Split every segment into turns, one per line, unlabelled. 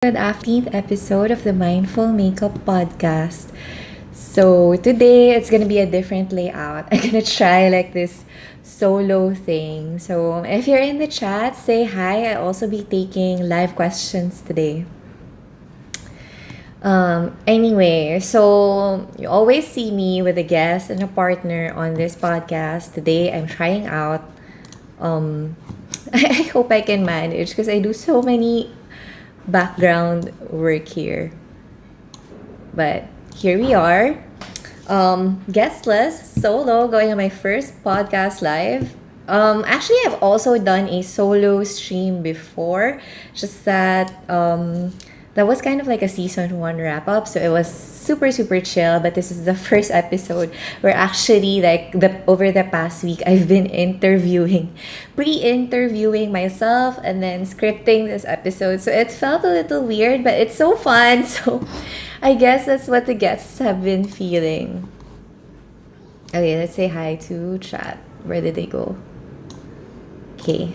Good 15th episode of the Mindful Makeup Podcast. So today it's gonna be a different layout. I'm gonna try like this solo thing. So if you're in the chat, say hi. I'll also be taking live questions today. Anyway, so you always see me with a guest and a partner on this podcast. Today I'm trying out. I hope I can manage because I do so many background work here. But here we are. Guestless, solo, going on my first podcast live. Actually, I've also done a solo stream before, just that that was kind of like a season one wrap up, so it was super chill. But this is the first episode where actually, like the over the past week, I've been pre-interviewing myself, and then scripting this episode. So it felt a little weird, but it's so fun. So I guess that's what the guests have been feeling. Okay, let's say hi to chat. Where did they go? Okay.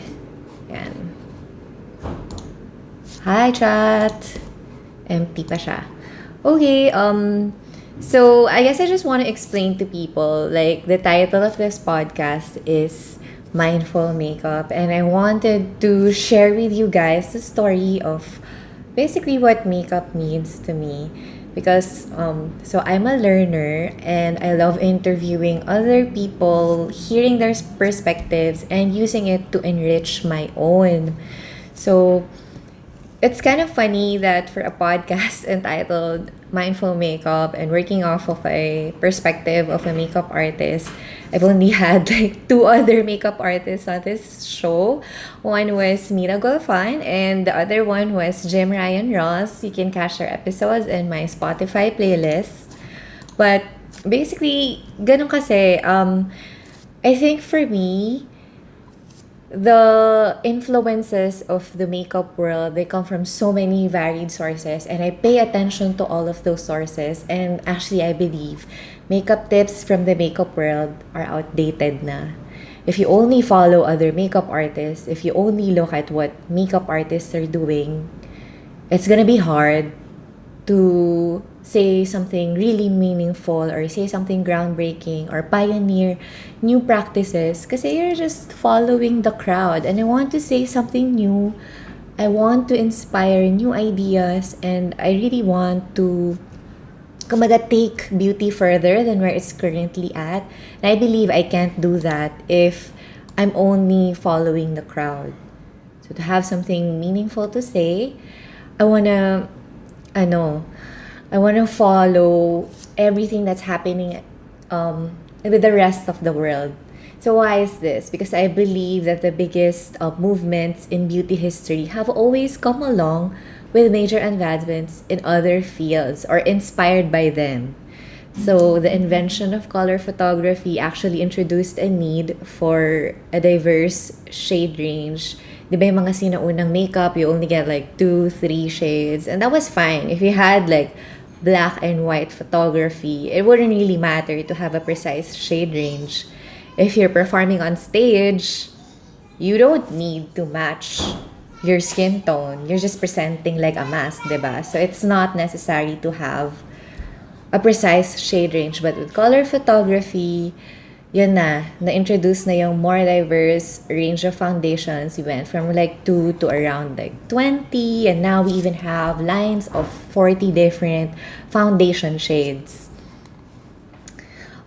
Yan. Hi, chat. Empty pa siya. Okay, so I guess I just want to explain to people, like, the title of this podcast is Mindful Makeup, and I wanted to share with you guys the story of basically what makeup means to me. Because so I'm a learner and I love interviewing other people, hearing their perspectives and using it to enrich my own. So it's kind of funny that for a podcast entitled Mindful Makeup and working off of a perspective of a makeup artist, I've only had like two other makeup artists on this show. One was Mira Golfan and the other one was Jim Ryan Ross. You can catch their episodes in my Spotify playlist. But basically, ganun kasi, I think for me, the influences of the makeup world, they come from so many varied sources, and I pay attention to all of those sources. And actually, I believe makeup tips from the makeup world are outdated na. If you only follow other makeup artists, if you only look at what makeup artists are doing, it's gonna be hard to say something really meaningful or say something groundbreaking or pioneer new practices kasi you're just following the crowd. And I want to say something new. I want to inspire new ideas, and I really want to kumaga take beauty further than where it's currently at. And I believe I can't do that if I'm only following the crowd. So to have something meaningful to say, I wanna I want to follow everything that's happening with the rest of the world. So why is this? Because I believe that the biggest movements in beauty history have always come along with major advancements in other fields or inspired by them. So the invention of color photography actually introduced a need for a diverse shade range. Di ba yung mga sinaunang makeup, you only get like 2, 3 shades. And that was fine. If you had like black and white photography, it wouldn't really matter to have a precise shade range. If you're performing on stage, you don't need to match your skin tone. You're just presenting like a mask, diba? So it's not necessary to have a precise shade range. But with color photography, yun na-introduce na yung more diverse range of foundations. We went from like 2 to around like 20, and now we even have lines of 40 different foundation shades.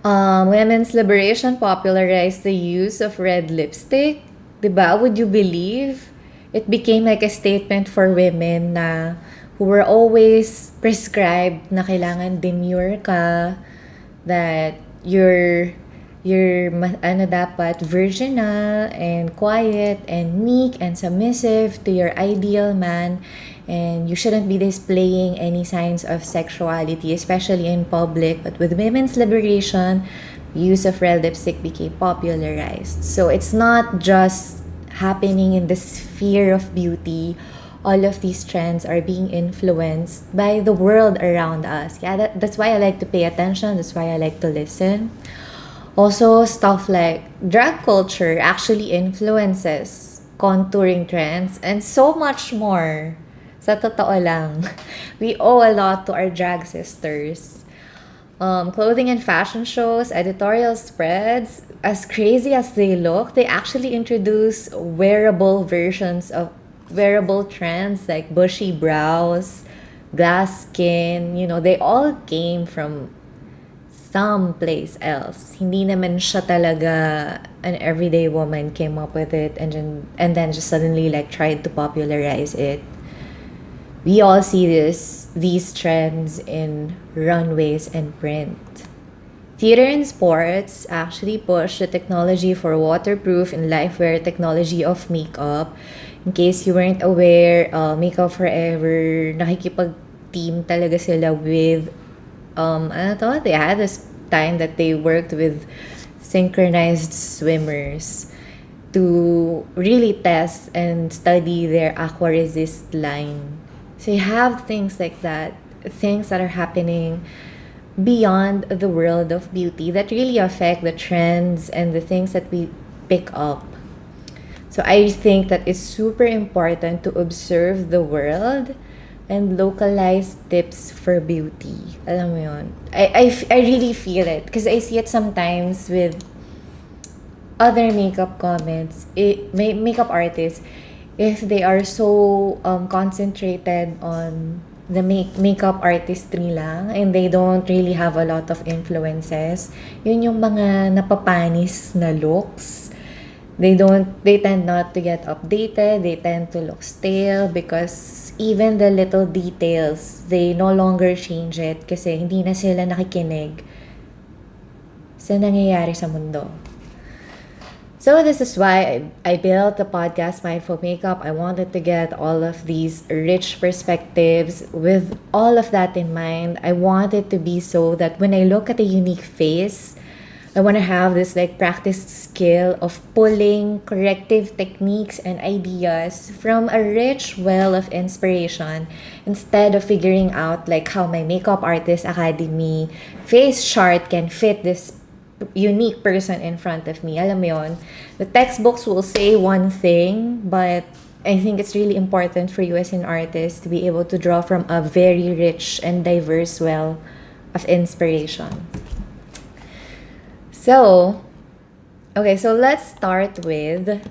Women's liberation popularized the use of red lipstick. Diba? Would you believe? It became like a statement for women na who were always prescribed na kailangan demure ka, that you're dapat virginal and quiet and meek and submissive to your ideal man, and you shouldn't be displaying any signs of sexuality, especially in public. But with women's liberation, use of red lipstick became popularized. So it's not just happening in the sphere of beauty. All of these trends are being influenced by the world around us. Yeah, that's why I like to pay attention. That's why I like to listen. Also, stuff like drag culture actually influences contouring trends and so much more. Sa totoo lang, we owe a lot to our drag sisters. Clothing and fashion shows, editorial spreads, as crazy as they look, they actually introduce wearable versions of wearable trends like bushy brows, glass skin. They all came from someplace else. Hindi naman siya talaga an everyday woman came up with it and then just suddenly like tried to popularize it. We all see these trends in runways and print. Theater and sports actually push the technology for waterproof and life-wear technology of makeup. In case you weren't aware, Makeup Forever, nakikipag-team talaga sila with, they had this time that they worked with synchronized swimmers to really test and study their aqua resist line. So you have things like that, things that are happening beyond the world of beauty that really affect the trends and the things that we pick up. So I think that it's super important to observe the world and localize tips for beauty. Alam mo yun? I really feel it because I see it sometimes with other makeup makeup artists. If they are so concentrated on the makeup artistry lang and they don't really have a lot of influences, yun yung mga napapanis na looks. They tend not to get updated, they tend to look stale because even the little details, they no longer change it kasi hindi na sila nakikinig sa nangyayari sa mundo. So this is why I built the podcast Mindful Makeup. I wanted to get all of these rich perspectives with all of that in mind. I want it to be so that when I look at a unique face, I want to have this like practiced skill of pulling corrective techniques and ideas from a rich well of inspiration instead of figuring out like how my makeup artist academy face chart can fit this unique person in front of me. Alam mo yun? The textbooks will say one thing, but I think it's really important for you as an artist to be able to draw from a very rich and diverse well of inspiration. So let's start with the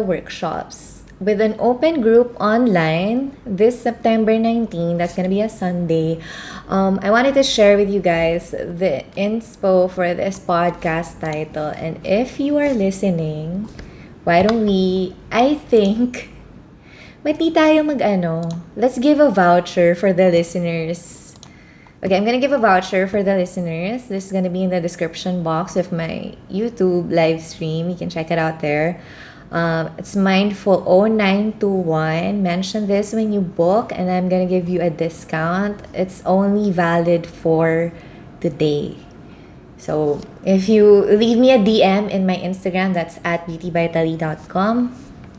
workshops. With an open group online this September 19, that's gonna be a Sunday. I wanted to share with you guys the inspo for this podcast title. And if you are listening, why don't I think, mati tayo let's give a voucher for the listeners. Okay, I'm gonna give a voucher for the listeners. This is gonna be in the description box of my YouTube live stream. You can check it out there. It's Mindful 0921. Mention this when you book and I'm gonna give you a discount. It's only valid for today. So if you leave me a DM in my Instagram, that's at beautybytali.com.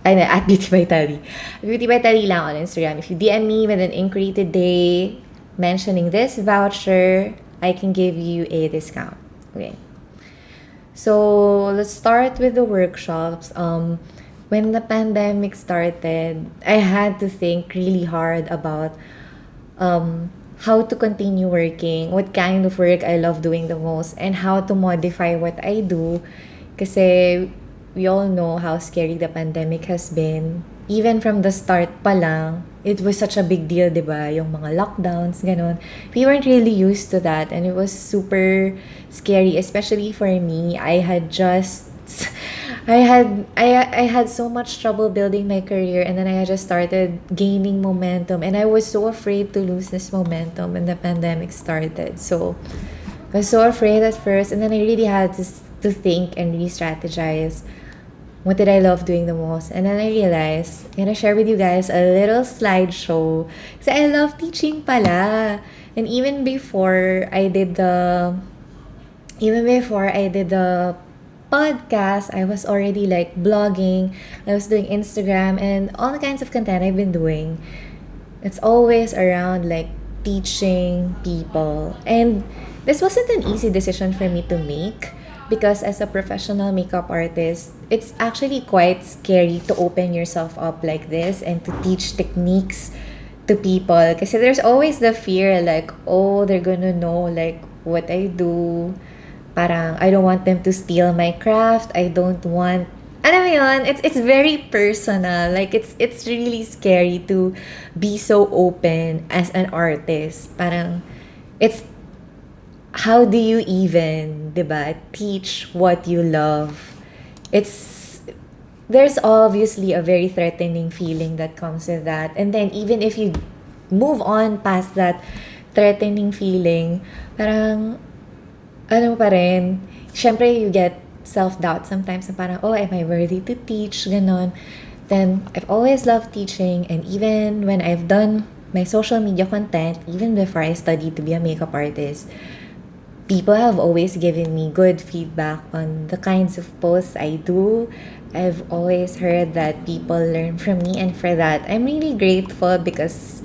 At beautybytali. Beautybytali lang on Instagram. If you DM me with an inquiry today mentioning this voucher, I can give you a discount. Okay. So let's start with the workshops. When the pandemic started, I had to think really hard about how to continue working, what kind of work I love doing the most, and how to modify what I do. Kasi we all know how scary the pandemic has been. Even from the start pa lang, it was such a big deal, diba? Yung mga lockdowns, ganun. We weren't really used to that and it was super scary, especially for me. I had so much trouble building my career and then I had just started gaining momentum and I was so afraid to lose this momentum when the pandemic started. So I was so afraid at first and then I really had to think and re-strategize. What did I love doing the most? And then I realized, I'm gonna share with you guys a little slideshow. Kasi I love teaching pala. And even before I did the podcast, I was already like blogging. I was doing Instagram and all the kinds of content I've been doing. It's always around like teaching people. And this wasn't an easy decision for me to make. Because as a professional makeup artist, it's actually quite scary to open yourself up like this and to teach techniques to people. Kasi there's always the fear like, oh, they're gonna know like what I do. Parang I don't want them to steal my craft. I don't want, alam mo yun, it's very personal. Like it's really scary to be so open as an artist. Parang it's how do you even, 'di ba, teach what you love? It's there's obviously a very threatening feeling that comes with that. And then even if you move on past that threatening feeling, parang ano pa rin, syempre you get self-doubt sometimes na parang, oh, am I worthy to teach? Ganon. Then, I've always loved teaching, and even when I've done my social media content, even before I studied to be a makeup artist, people have always given me good feedback on the kinds of posts I do. I've always heard that people learn from me, and for that, I'm really grateful because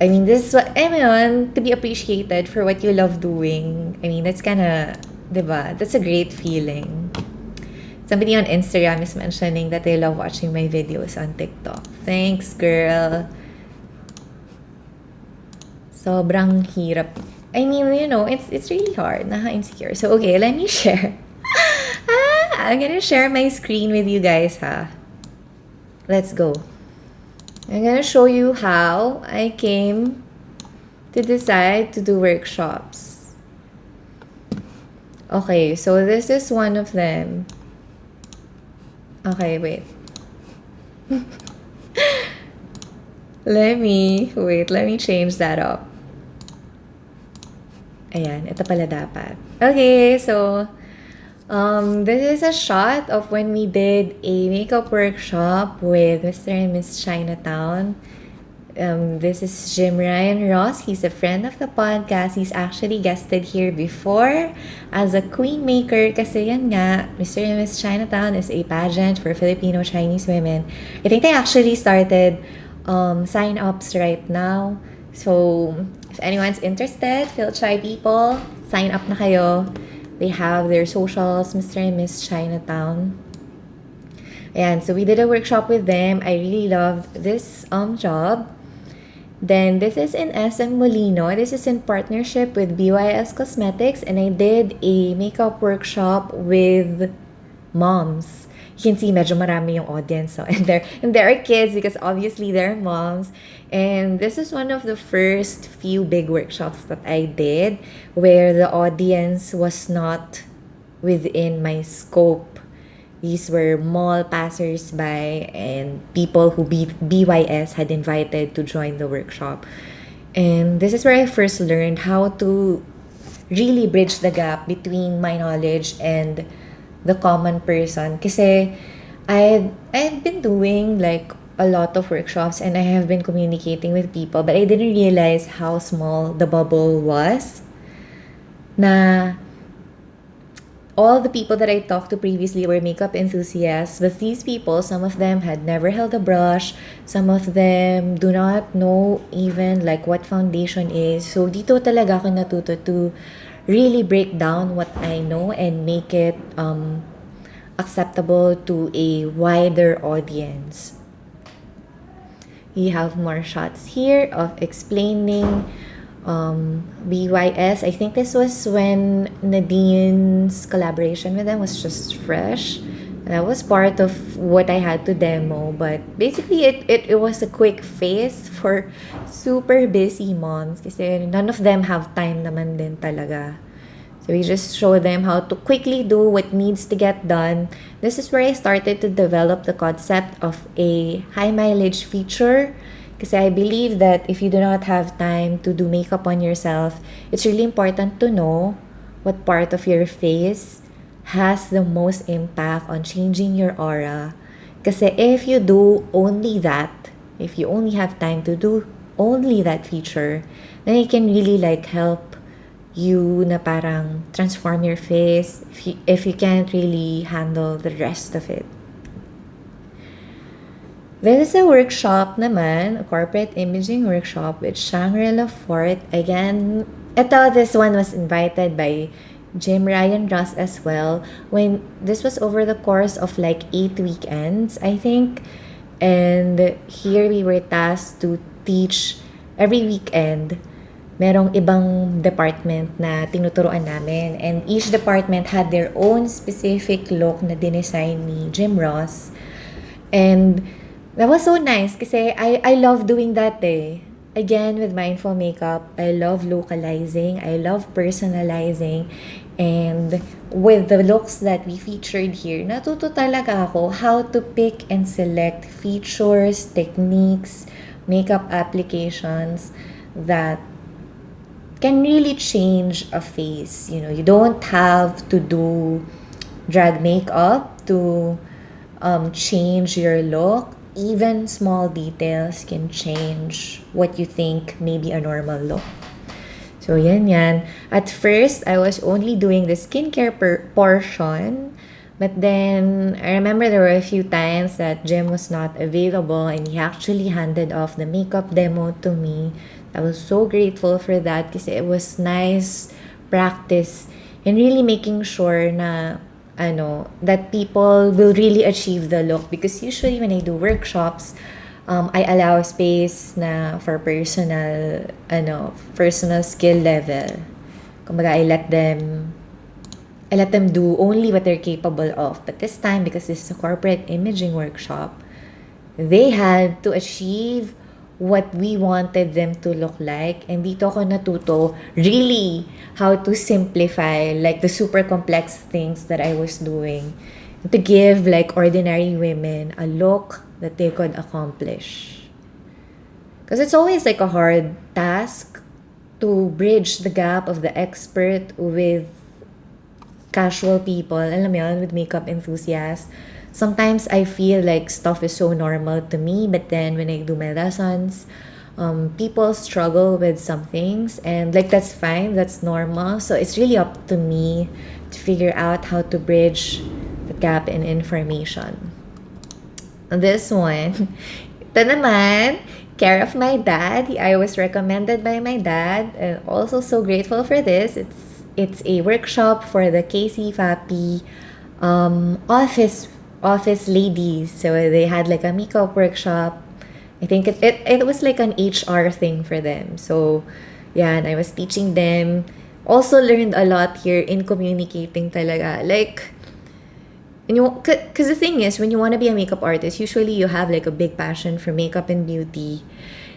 I mean, this is what, I mean, to be appreciated for what you love doing. I mean, that's kind of, diba? That's a great feeling. Somebody on Instagram is mentioning that they love watching my videos on TikTok. Thanks, girl. Sobrang hirap. I mean, you know, it's really hard. Insecure. So, okay, let me share. I'm gonna share my screen with you guys, ha? Let's go. I'm gonna show you how I came to decide to do workshops. Okay, so this is one of them. Okay, wait. Let me change that up. Ayan, ito pala dapat. Okay, so this is a shot of when we did a makeup workshop with Mr. and Miss Chinatown. This is Jim Ryan Ross. He's a friend of the podcast. He's actually guested here before as a queen maker kasi yan nga, Mr. and Miss Chinatown is a pageant for Filipino Chinese women. I think they actually started sign-ups right now. So, if anyone's interested, Philchai people, sign up na kayo. They have their socials, Mr. and Miss Chinatown. And so we did a workshop with them. I really loved this job. Then this is in SM Molino. This is in partnership with BYS Cosmetics, and I did a makeup workshop with moms. You can see medyo marami yung audience. So, and there are kids because obviously they're moms. And this is one of the first few big workshops that I did where the audience was not within my scope. These were mall passers-by and people who BYS had invited to join the workshop. And this is where I first learned how to really bridge the gap between my knowledge and the common person. Kasi I've been doing like a lot of workshops and I have been communicating with people, but I didn't realize how small the bubble was. Na all the people that I talked to previously were makeup enthusiasts, but these people, some of them had never held a brush, some of them do not know even like what foundation is. So dito talaga ako natuto to really break down what I know and make it acceptable to a wider audience. We have more shots here of explaining BYS. I think this was when Nadine's collaboration with them was just fresh. That was part of what I had to demo. But basically, it was a quick phase for super busy moms. Kasi none of them have time naman din talaga. So we just show them how to quickly do what needs to get done. This is where I started to develop the concept of a high mileage feature. Because I believe that if you do not have time to do makeup on yourself, it's really important to know what part of your face has the most impact on changing your aura. Kasi if you do only that, if you only have time to do only that feature, then it can really like help you na parang transform your face if you can't really handle the rest of it. There is a workshop naman, a corporate imaging workshop with Shangri-La Fort. Again, this one was invited by Jim Ryan Ross as well. When this was over the course of like 8 weekends, I think. And here we were tasked to teach every weekend. Merong ibang department na tinuturuan namin. And each department had their own specific look na dinesign ni Jim Ross. And that was so nice kasi I love doing that eh. Again, with mindful makeup, I love localizing, I love personalizing, and with the looks that we featured here, natuto talaga ako how to pick and select features, techniques, makeup applications that can really change a face. You know, you don't have to do drag makeup to change your look. Even small details can change what you think may be a normal look. So, yan. At first, I was only doing the skincare portion. But then, I remember there were a few times that Jem was not available and he actually handed off the makeup demo to me. I was so grateful for that because it was nice practice in really making sure na that people will really achieve the look, because usually when I do workshops, I allow space na for personal skill level. Kumbaga, I let them do only what they're capable of. But this time, because this is a corporate imaging workshop, they had to achieve what we wanted them to look like. And dito ko natuto really how to simplify like the super complex things that I was doing to give like ordinary women a look that they could accomplish. Because it's always like a hard task to bridge the gap of the expert with casual people, alam mo yun, with makeup enthusiasts. Sometimes I feel like stuff is so normal to me, but then when I do my lessons, people struggle with some things, and like that's fine, that's normal. So it's really up to me to figure out how to bridge the gap in information. This one, ito naman, care of my dad. I was recommended by my dad, and also so grateful for this. It's a workshop for the KC Fapi office ladies. So they had like a makeup workshop. I think it was like an HR thing for them. So yeah, and I was teaching them. Also learned a lot here in communicating talaga. Like, because the thing is, when you want to be a makeup artist, usually you have like a big passion for makeup and beauty.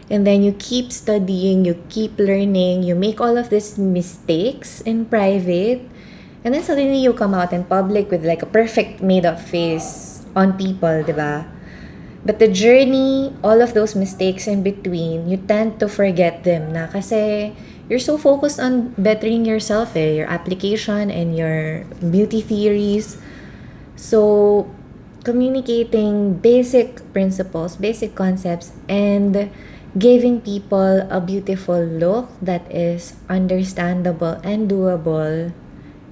And then you keep studying, you keep learning, you make all of these mistakes in private. And then suddenly you come out in public with like a perfect made-up face on people, diba? But the journey, all of those mistakes in between, you tend to forget them na kasi you're so focused on bettering yourself your application and your beauty theories. So, communicating basic principles, basic concepts, and giving people a beautiful look that is understandable and doable,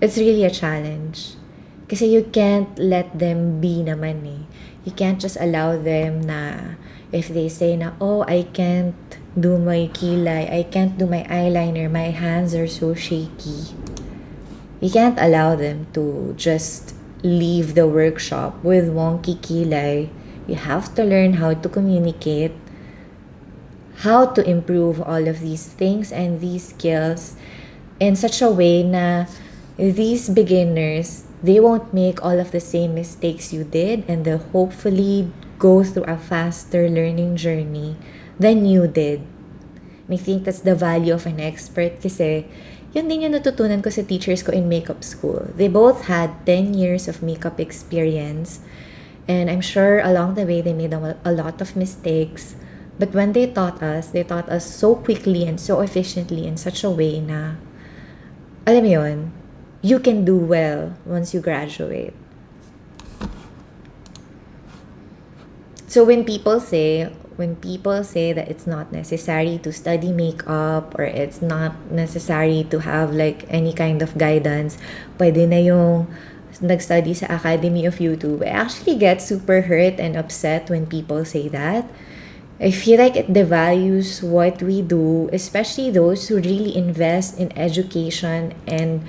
it's really a challenge. Kasi you can't let them be naman eh. You can't just allow them na if they say na, oh, I can't do my kilay, I can't do my eyeliner, my hands are so shaky. You can't allow them to just leave the workshop with wonky kilay. You have to learn how to communicate, how to improve all of these things and these skills in such a way na these beginners, they won't make all of the same mistakes you did, and they'll hopefully go through a faster learning journey than you did. And I think that's the value of an expert kasi yun din yung natutunan ko sa teachers ko in makeup school. They both had 10 years of makeup experience, and I'm sure along the way they made a lot of mistakes. But when they taught us so quickly and so efficiently in such a way na, alam mo yun, you can do well once you graduate. So when people say that it's not necessary to study makeup or it's not necessary to have like any kind of guidance, pwede na yung nag-study sa Academy of YouTube, I actually get super hurt and upset when people say that. I feel like it devalues what we do, especially those who really invest in education and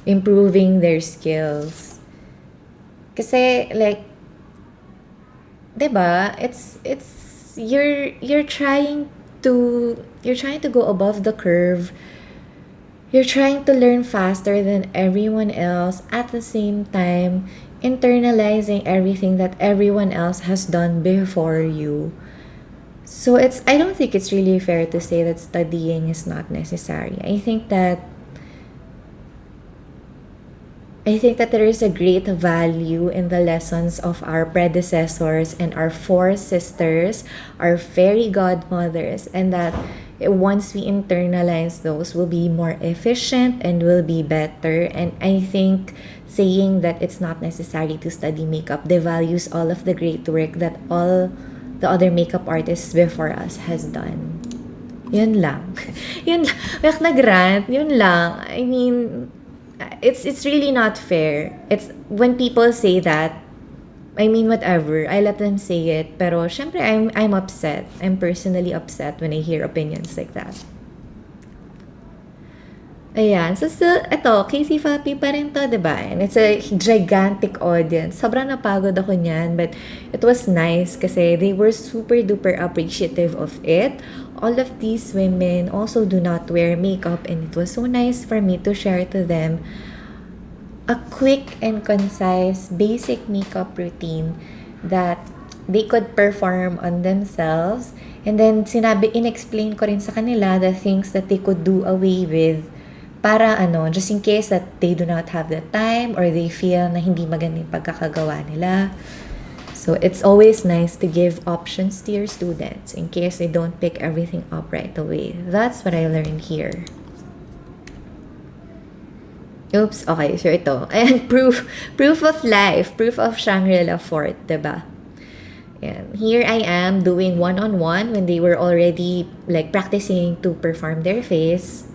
improving their skills. Kasi like, 'di ba? It's you're trying to go above the curve. You're trying to learn faster than everyone else at the same time internalizing everything that everyone else has done before you. So I don't think it's really fair to say that studying is not necessary. I think that there is a great value in the lessons of our predecessors and our four sisters, our fairy godmothers, and that once we internalize those, we'll be more efficient and will be better. And I think saying that it's not necessary to study makeup devalues all of the great work that all the other makeup artists before us has done. Yun lang. Yun lang. Like nag-rant, yun lang. I mean, it's really not fair. It's when people say that, I mean whatever, I let them say it, pero syempre I'm upset. I'm personally upset when I hear opinions like that. Ayan. So, still, ito, Casey Fapi pa rin to, diba? And it's a gigantic audience. Sobrang napagod ako niyan, but it was nice kasi they were super duper appreciative of it. All of these women also do not wear makeup, and it was so nice for me to share to them a quick and concise basic makeup routine that they could perform on themselves. And then, inexplain ko rin sa kanila the things that they could do away with para just in case that they do not have the time or they feel na hindi magandang pagkakagawa nila. So it's always nice to give options to your students in case they don't pick everything up right away. That's what I learned here. Oops, okay, so ito. And proof of life, proof of Shangri-La Fort, diba? And here I am doing one-on-one when they were already like practicing to perform their face.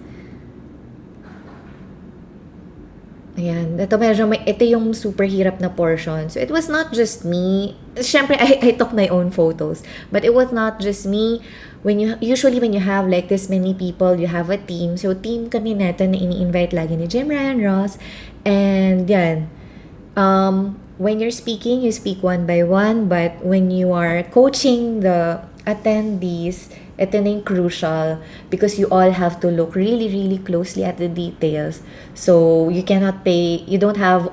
Ayan, ito yung super hirap na portion. So, it was not just me. Siyempre, I took my own photos. But it was not just me. Usually when you have like this many people, you have a team. So, team kami neto na ini-invite lagi ni Jim Ryan Ross. And yan, when you're speaking, you speak one by one. But when you are coaching the attendees, ito na yung crucial because you all have to look really, really closely at the details. So, you don't have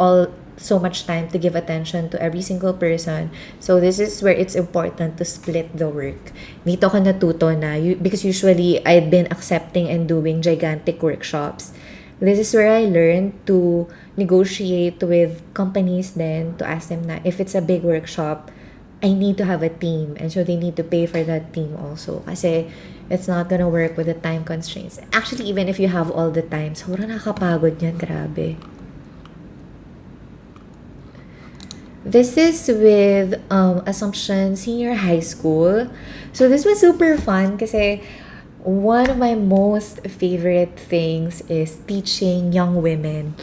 so much time to give attention to every single person. So, this is where it's important to split the work. Dito ko natuto na, because usually, I'd been accepting and doing gigantic workshops. This is where I learned to negotiate with companies then to ask them na if it's a big workshop, I need to have a team, and so they need to pay for that team also kasi it's not gonna work with the time constraints. Actually, even if you have all the time, sobrang nakakapagod yan, grabe. This is with Assumption Senior High School. So this was super fun kasi one of my most favorite things is teaching young women.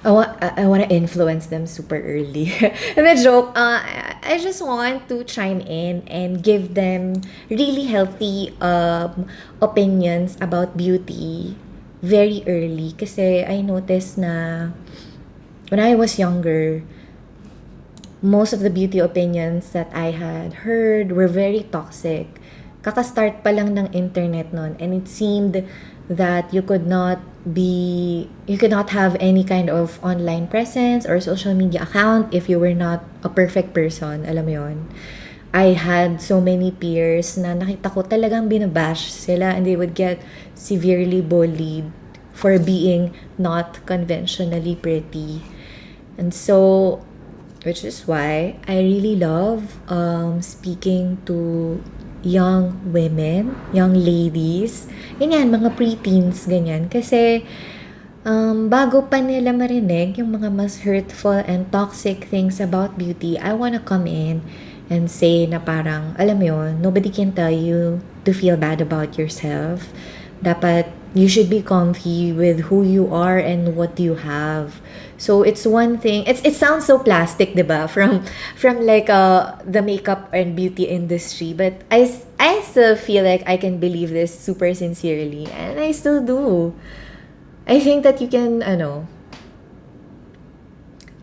I want to influence them super early. And the joke, I just want to chime in and give them really healthy opinions about beauty very early. Kasi I noticed na when I was younger, most of the beauty opinions that I had heard were very toxic. Kakastart pa lang ng internet nun, and it seemed that you could not have any kind of online presence or social media account if you were not a perfect person. Alam mo yun? I had so many peers na nakita ko talagang binabash sila, and they would get severely bullied for being not conventionally pretty. And so, which is why I really love speaking to young women, young ladies, ganyan, mga preteens, ganyan. Kasi, bago pa nila marinig yung mga mas hurtful and toxic things about beauty, I wanna come in and say na parang, alam mo yun, nobody can tell you to feel bad about yourself. Dapat, you should be comfy with who you are and what you have. So it's one thing. It sounds so plastic, diba? From like the makeup and beauty industry, but I still feel like I can believe this super sincerely, and I still do. I think that you can,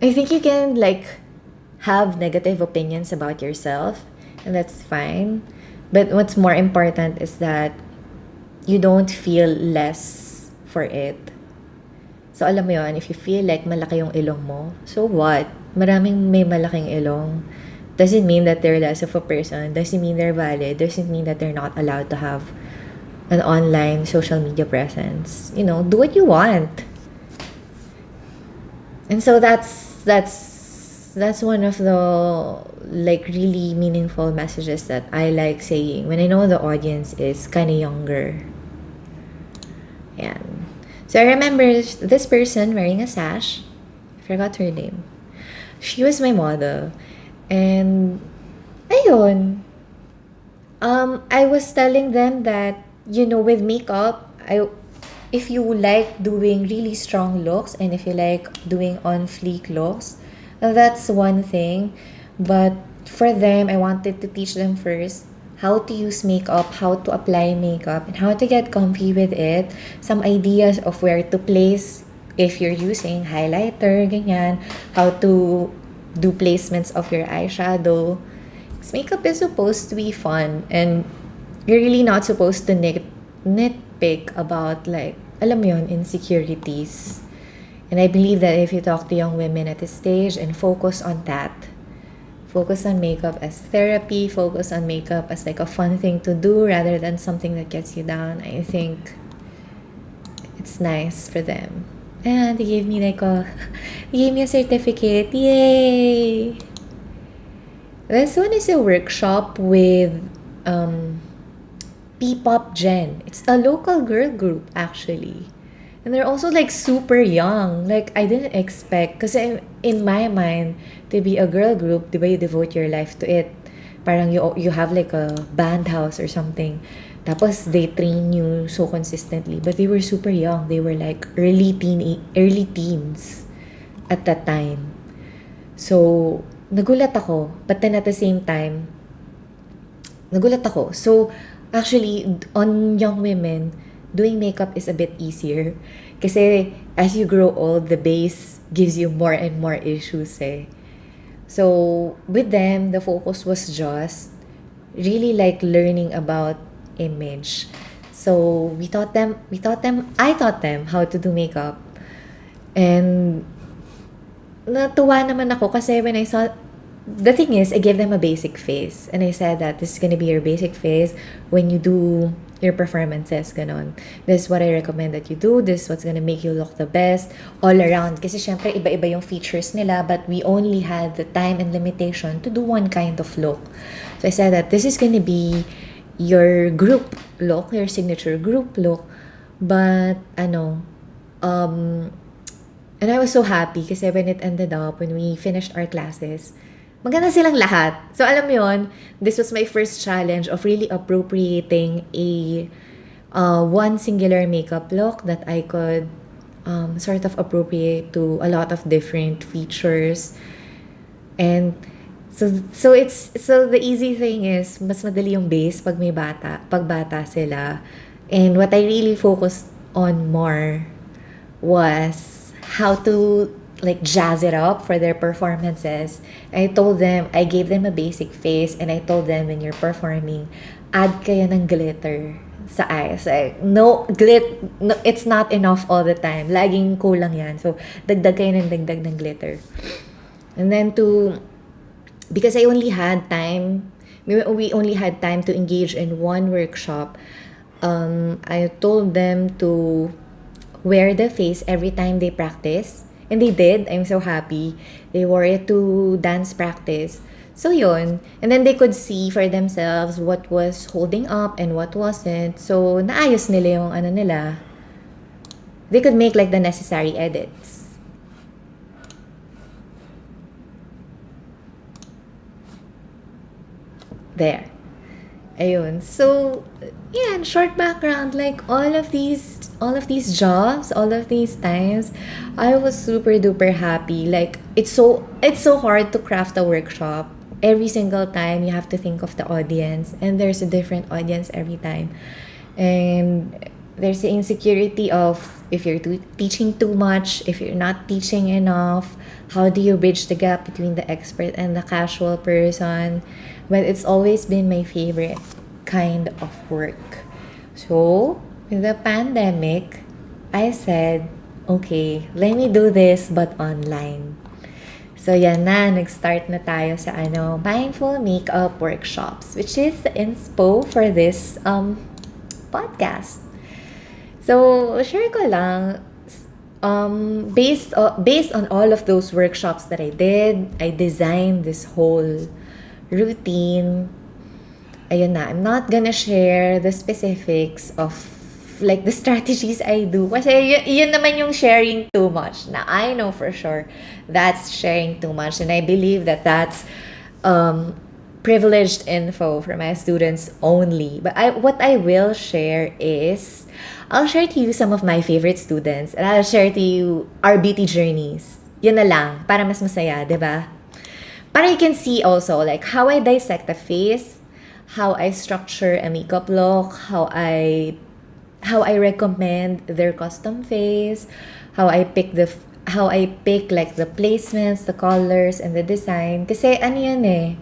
I think you can like have negative opinions about yourself, and that's fine. But what's more important is that you don't feel less for it. So alam mo yun, if you feel like malaki yung ilong mo, so what? Maraming may malaking ilong. Doesn't mean that they're less of a person. Doesn't mean they're valid. Doesn't mean that they're not allowed to have an online social media presence. Do what you want. And so that's one of the like really meaningful messages that I like saying when I know the audience is kind of younger. And so I remember this person wearing a sash. I forgot her name. She was my model. And ayun, I was telling them that, with makeup, if you like doing really strong looks and if you like doing on fleek looks, that's one thing. But for them, I wanted to teach them first how to use makeup, how to apply makeup, and how to get comfy with it. Some ideas of where to place if you're using highlighter, ganyan, how to do placements of your eyeshadow. Because makeup is supposed to be fun, and you're really not supposed to nitpick about, like, alam mo yun, insecurities. And I believe that if you talk to young women at this stage and focus on that, focus on makeup as therapy, focus on makeup as like a fun thing to do rather than something that gets you down, I think it's nice for them. And they gave me they gave me a certificate. Yay! This one is a workshop with P-Pop Gen. It's a local girl group actually. And they're also like super young. Like I didn't expect, kasi in my mind, to be a girl group, di ba, you devote your life to it. Parang you have like a band house or something. Tapos they train you so consistently. But they were super young. They were like early teens at that time. So nagulat ako. But then at the same time, nagulat ako. So actually, on young women, doing makeup is a bit easier. Kasi as you grow old, the base gives you more and more issues eh. So with them, the focus was just really like learning about image. So I taught them how to do makeup. And natuwa naman ako kasi when I saw, the thing is, I gave them a basic face. And I said that this is gonna be your basic face when you do your performances, ganon. This is what I recommend that you do. This is what's gonna make you look the best all around. Kasi syempre, iba-iba yung features nila, but we only had the time and limitation to do one kind of look. So I said that this is gonna be your group look, your signature group look. But, and I was so happy kasi when it ended up, when we finished our classes, maganda silang lahat. So alam mo yun, this was my first challenge of really appropriating a one singular makeup look that I could sort of appropriate to a lot of different features. And so the easy thing is mas madali yung base pag bata sila. And what I really focused on more was how to like jazz it up for their performances. I gave them a basic face, and I told them when you're performing, add kayo ng glitter sa eyes. Like, no, it's not enough all the time. Laging kulang yan. So, dagdag kayo ng glitter. And then because I only had time, we only had time to engage in one workshop, I told them to wear the face every time they practice. And they did. I'm so happy. They wore it to dance practice. So yun. And then they could see for themselves what was holding up and what wasn't. So naayos nila yung nila. They could make like the necessary edits. There. Ayun. So, yeah, short background, like all of these jobs, all of these times, I was super duper happy. Like it's so hard to craft a workshop. Every single time you have to think of the audience, and there's a different audience every time. And There's the insecurity of if you're teaching too much, if you're not teaching enough, how do you bridge the gap between the expert and the casual person? But it's always been my favorite kind of work. So, with the pandemic, I said, okay, let me do this but online. So yan na, nag-start na tayo sa mindful makeup workshops, which is the inspo for this podcast. So, share ko lang, based on all of those workshops that I did, I designed this whole routine. Ayun na, I'm not gonna share the specifics of like the strategies I do. Kasi yun naman yung sharing too much. Na I know for sure that's sharing too much. And I believe that that's privileged info for my students only. But what I will share is, I'll share to you some of my favorite students. And I'll share to you our beauty journeys. Yun na lang. Para mas masaya, di ba? Para you can see also like how I dissect a face, how I structure a makeup look, how I recommend their custom face, how I pick like the placements, the colors, and the design. Kasi ano yan eh,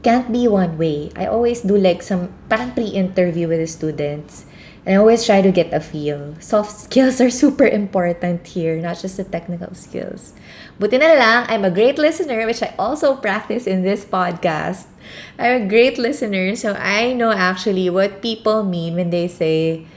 can't be one way. I always do like some parang pre-interview with the students. And I always try to get a feel. Soft skills are super important here, not just the technical skills. Buti na lang, I'm a great listener, which I also practice in this podcast. I'm a great listener, so I know actually what people mean when they say,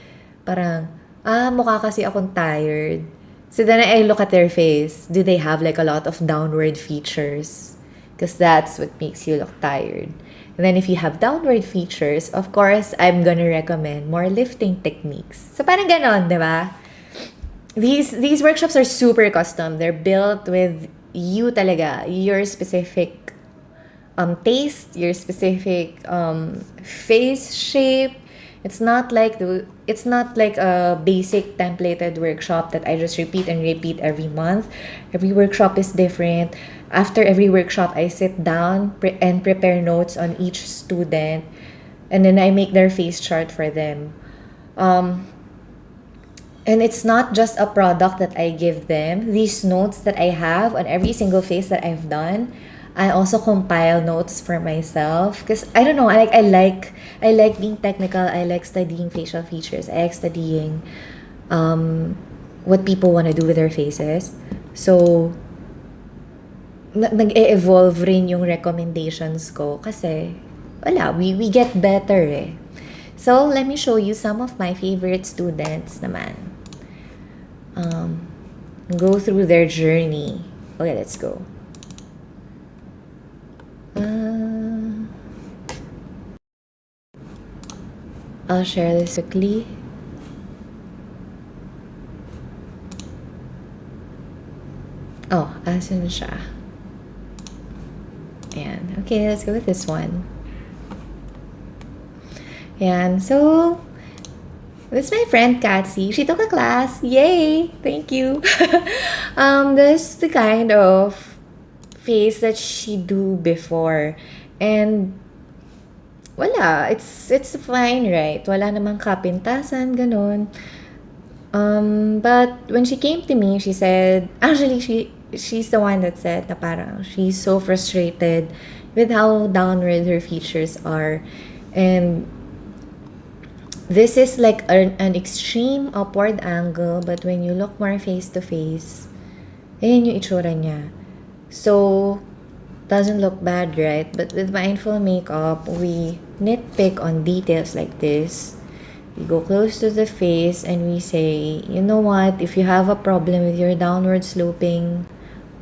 parang, mukha kasi akong tired. So then I look at their face. Do they have like a lot of downward features? Because that's what makes you look tired. And then if you have downward features, of course, I'm gonna recommend more lifting techniques. So parang ganon, di ba? These workshops are super custom. They're built with you talaga, your specific taste, your specific face shape. It's not like a basic templated workshop that I just repeat and repeat every month. Every workshop is different. After every workshop, I sit down and prepare notes on each student, and then I make their face chart for them. And it's not just a product that I give them. These notes that I have on every single face that I've done, I also compile notes for myself because I don't know, I like being technical. I like studying facial features. I like studying what people want to do with their faces. So nag-evolve rin yung recommendations ko kasi wala, we get better eh. So let me show you some of my favorite students naman. Go through their journey. Okay, let's go. I'll share this quickly. Oh, asan siya? Ayan. Okay, let's go with this one. Ayan. So, this is my friend Katsi. She took a class. Yay! Thank you. This is the kind of face that she do before. And wala, it's fine, right? Wala namang kapintasan, ganun. But when she came to me, she said, actually, she's the one that said na parang she's so frustrated with how downward her features are. And this is like an extreme upward angle, but when you look more face to face, ayan yung itsura niya. So, doesn't look bad, right? But with mindful makeup, we nitpick on details like this. We go close to the face and we say, you know what, if you have a problem with your downward sloping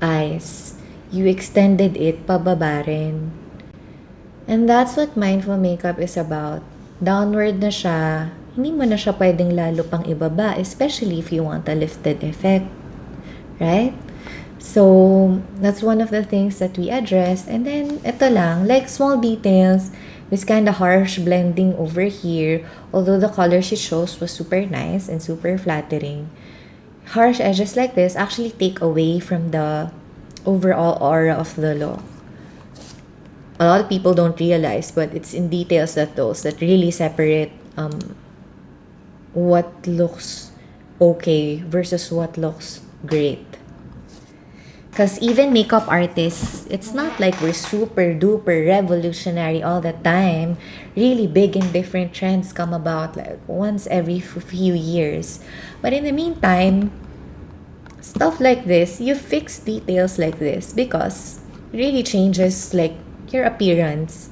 eyes, you extended it pababa rin. And that's what mindful makeup is about. Downward na siya, hindi mo na siya pwedeng lalo pang ibaba, especially if you want a lifted effect, right? So, that's one of the things that we addressed. And then, ito lang, like small details, this kind of harsh blending over here, although the color she chose was super nice and super flattering. Harsh edges like this actually take away from the overall aura of the look. A lot of people don't realize, but it's in details that really separate what looks okay versus what looks great. Because even makeup artists, it's not like we're super duper revolutionary all the time. Really big and different trends come about like once every few years. But in the meantime, stuff like this, you fix details like this because it really changes like your appearance.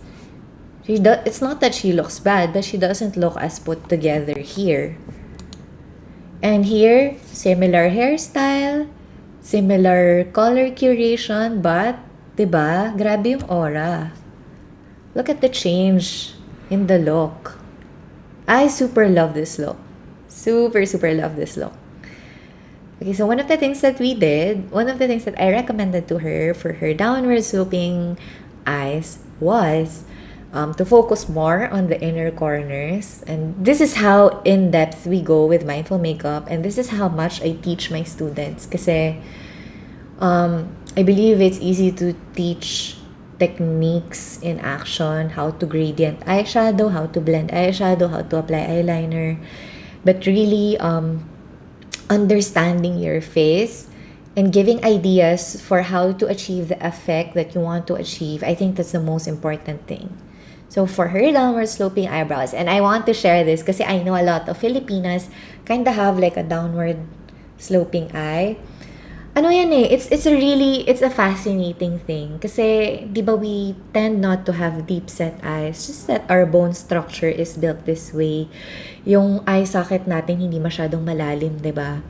It's not that she looks bad, but she doesn't look as put together here. And here, similar hairstyle, similar color curation, but, diba, grabe yung aura. Look at the change in the look. I super love this look. Super, super love this look. Okay, so one of the things that I recommended to her for her downward sloping eyes was to focus more on the inner corners. And this is how in-depth we go with mindful makeup. And this is how much I teach my students. Kasi I believe it's easy to teach techniques in action, how to gradient eyeshadow, how to blend eyeshadow, how to apply eyeliner. But really, understanding your face and giving ideas for how to achieve the effect that you want to achieve, I think that's the most important thing. So for her downward sloping eyebrows, and I want to share this kasi I know a lot of Filipinas kind of have like a downward sloping eye. Ano yan eh, it's a fascinating thing. Kasi, di ba we tend not to have deep set eyes, just that our bone structure is built this way. Yung eye socket natin hindi masyadong malalim, di ba?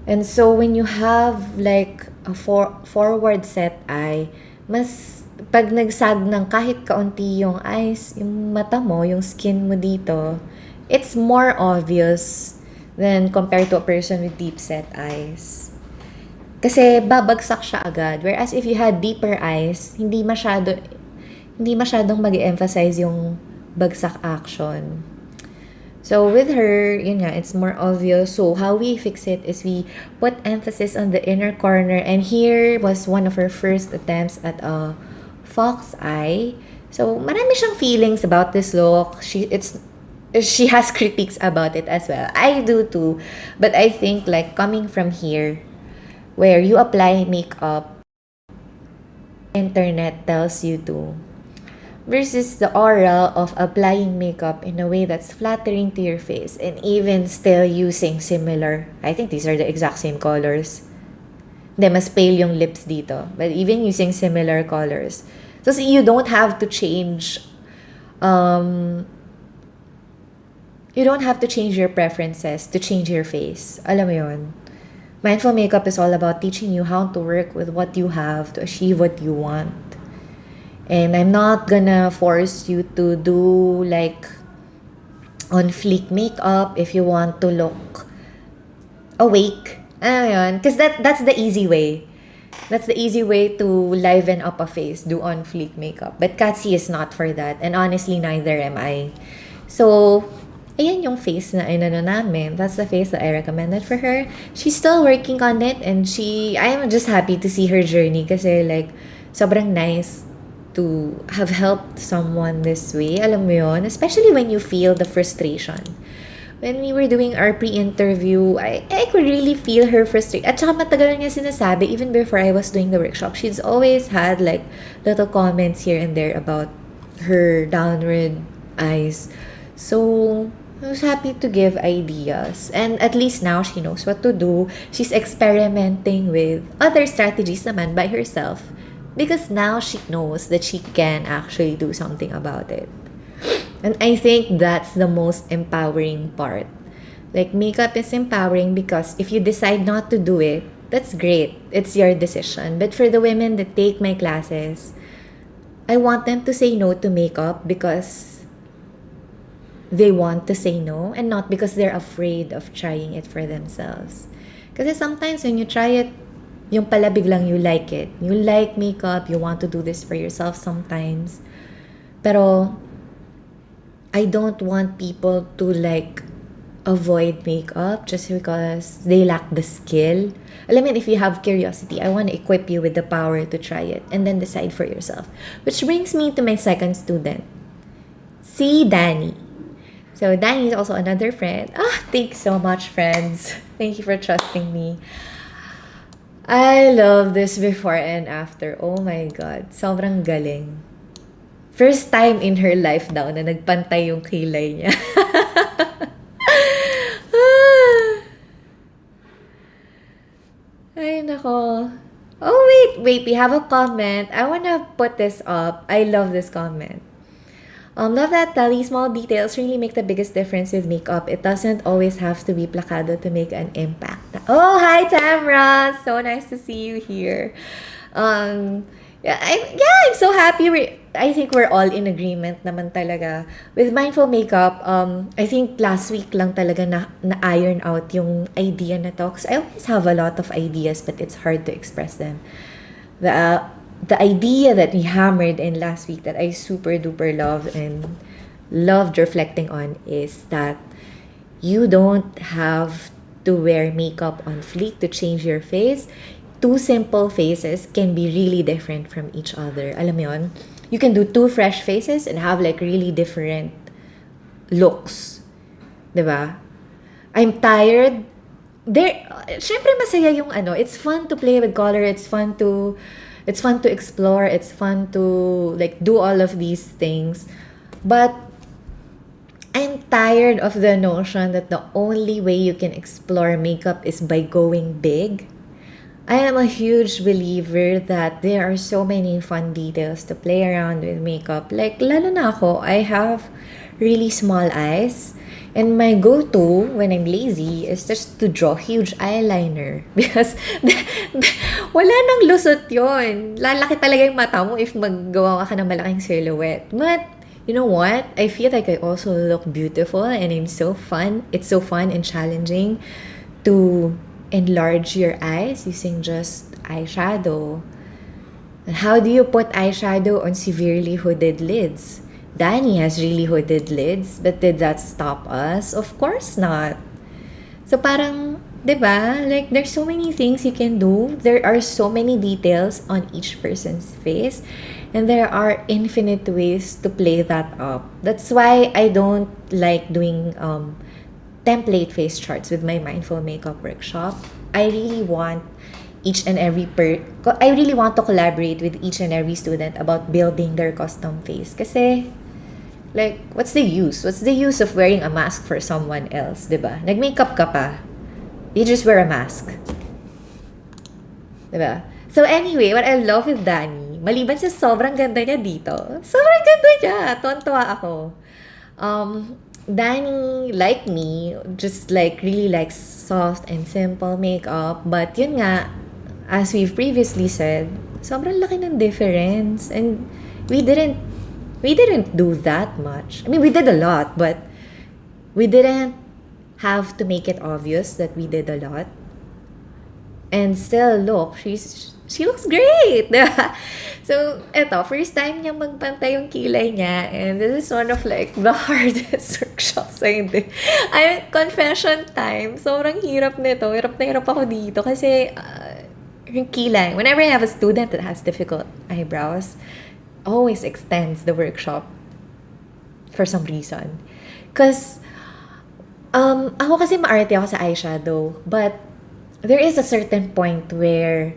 And so, when you have like a forward set eye, mas pag nagsag ng kahit kaunti yung eyes, yung mata mo, yung skin mo dito, it's more obvious than compared to a person with deep set eyes. Kasi babagsak siya agad. Whereas if you had deeper eyes, hindi masyadong mag-emphasize yung bagsak action. So with her, yun nga, it's more obvious. So how we fix it is we put emphasis on the inner corner. And here was one of her first attempts at a fox eye. So marami siyang feelings about this look. She has critiques about it as well. I do too. But I think like coming from here, where you apply makeup, internet tells you to, versus the aura of applying makeup in a way that's flattering to your face and even still using similar, I think these are the exact same colors. Hindi, mas pale yung lips dito. But even using similar colors. So you don't have to change, you don't have to change your preferences to change your face. Alam mo yun? Mindful makeup is all about teaching you how to work with what you have to achieve what you want. And I'm not gonna force you to do like on fleek makeup if you want to look awake. Ano yun? Because that's the easy way. That's the easy way to liven up a face, do on fleek makeup. But Katsi is not for that. And honestly, neither am I. So, ayan yung face na inano namin. That's the face that I recommended for her. She's still working on it and I am just happy to see her journey kasi like, sobrang nice to have helped someone this way. Alam mo yun? Especially when you feel the frustration. When we were doing our pre-interview, I could really feel her frustration. At saka matagal niya sinasabi, even before I was doing the workshop, she's always had like little comments here and there about her downward eyes. So, I was happy to give ideas. And at least now she knows what to do. She's experimenting with other strategies naman by herself. Because now she knows that she can actually do something about it. And I think that's the most empowering part. Like, makeup is empowering because if you decide not to do it, that's great. It's your decision. But for the women that take my classes, I want them to say no to makeup because they want to say no and not because they're afraid of trying it for themselves. Kasi sometimes when you try it, yung pala biglang you like it. You like makeup, you want to do this for yourself sometimes. Pero I don't want people to like avoid makeup just because they lack the skill. Alam mo, if you have curiosity, I want to equip you with the power to try it and then decide for yourself. Which brings me to my second student, si Danny. So Danny is also another friend. Thanks so much, friends. Thank you for trusting me. I love this before and after. Oh my God. Sobrang galing. First time in her life daw na nagpantay yung kilay niya. Ay, nako. Oh, wait. We have a comment. I wanna put this up. I love this comment. Love that Tally. Small details really make the biggest difference with makeup. It doesn't always have to be placado to make an impact. Oh, hi, Tamra. So nice to see you here. I'm so happy. I think we're all in agreement naman talaga. With mindful makeup, I think last week lang talaga na-iron out yung idea na to. 'Cause I always have a lot of ideas, but it's hard to express them. The idea that we hammered in last week that I super duper love and loved reflecting on is that you don't have to wear makeup on fleek to change your face. Two simple faces can be really different from each other. Alam mo yun? You can do two fresh faces and have like really different looks. Diba? I'm tired. Syempre masaya yung ano. It's fun to play with color. It's fun to explore. It's fun to like do all of these things. But I'm tired of the notion that the only way you can explore makeup is by going big. I am a huge believer that there are so many fun details to play around with makeup. Like, lalo na ako, I have really small eyes. And my go-to when I'm lazy is just to draw huge eyeliner. Because wala nang lusot yon. Lalaki talaga yung mata mo if maggawa ka ng malaking silhouette. But, you know what? I feel like I also look beautiful and it's so fun and challenging to enlarge your eyes using just eyeshadow. And how do you put eyeshadow on severely hooded lids? Danny has really hooded lids, but did that stop us? Of course not. So parang, 'di ba? Like there's so many things you can do. There are so many details on each person's face, and there are infinite ways to play that up. That's why I don't like doing template face charts with my mindful makeup workshop. I really want I really want to collaborate with each and every student about building their custom face. Kasi, like, what's the use? What's the use of wearing a mask for someone else, diba? Nag-makeup ka pa. You just wear a mask. Diba? So anyway, what I love with Danny, maliban sa sobrang ganda niya dito, sobrang ganda niya. Tuwan-tuwa ako. Danny, like me, just like really likes soft and simple makeup. But yun nga, as we've previously said, sobrang laki ng difference. And we didn't do that much. I mean, we did a lot, but we didn't have to make it obvious that we did a lot. And still, look, she looks great! So, eto, first time niyang magpantay yung kilay niya, and this is one of like the hardest workshops I did. Confession time, sobrang hirap nito. Hirap na hirap ako dito kasi yung kilay, whenever I have a student that has difficult eyebrows, always extends the workshop for some reason. Because ako kasi maarte ako sa eyeshadow, but there is a certain point where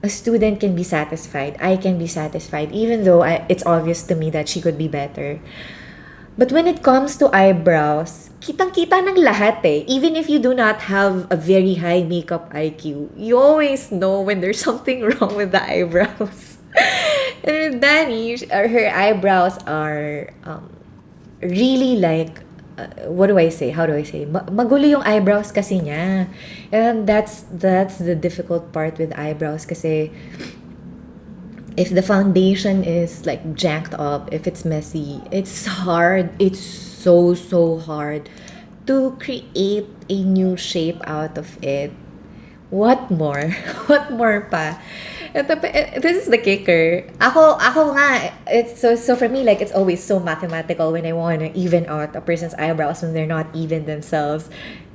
a student can be satisfied. I can be satisfied, even though it's obvious to me that she could be better. But when it comes to eyebrows, kitang-kita ng lahat eh. Even if you do not have a very high makeup IQ, you always know when there's something wrong with the eyebrows. And with Danny, her eyebrows are really like, what do I say? How do I say? Magulo yung eyebrows kasi niya. And that's the difficult part with eyebrows kasi if the foundation is like jacked up, if it's messy, it's hard. It's so hard to create a new shape out of it. What more? What more pa? This is the kicker. Ako nga, it's so for me, like, it's always so mathematical when I want to even out a person's eyebrows when they're not even themselves.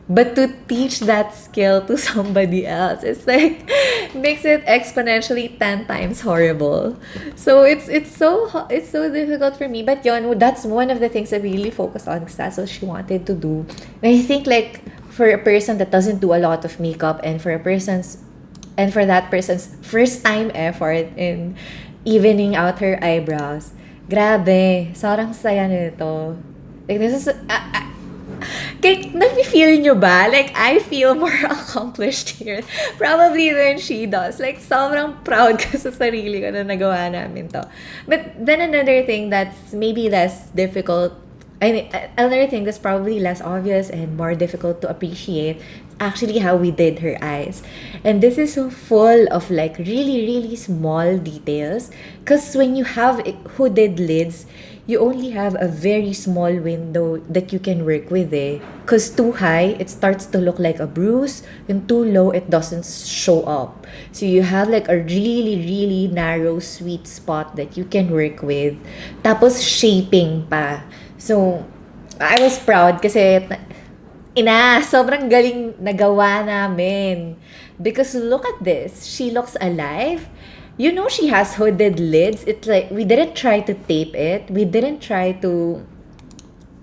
But to teach that skill to somebody else, it's like makes it exponentially 10 times horrible. So it's so difficult for me. But yon, that's one of the things I really focused on because that's what she wanted to do. And I think like for a person that doesn't do a lot of makeup and for that person's first time effort in evening out her eyebrows, grabe, sobrang saya nito. Like this is kaya nafe-feel nyo ba? Like, I feel more accomplished here. Probably than she does. Like, sobrang proud ko sa sarili ko na nagawa namin to. But then another thing that's maybe less difficult, I mean, another thing that's probably less obvious and more difficult to appreciate actually how we did her eyes. And this is so full of like really, really small details. Because when you have hooded lids, you only have a very small window that you can work with eh. Because too high, it starts to look like a bruise. And too low, it doesn't show up. So you have like a really, really narrow sweet spot that you can work with. Tapos shaping pa. So, I was proud kasi sobrang galing nagawa namin. Because look at this. She looks alive. You know she has hooded lids. It's like, we didn't try to tape it. We didn't try to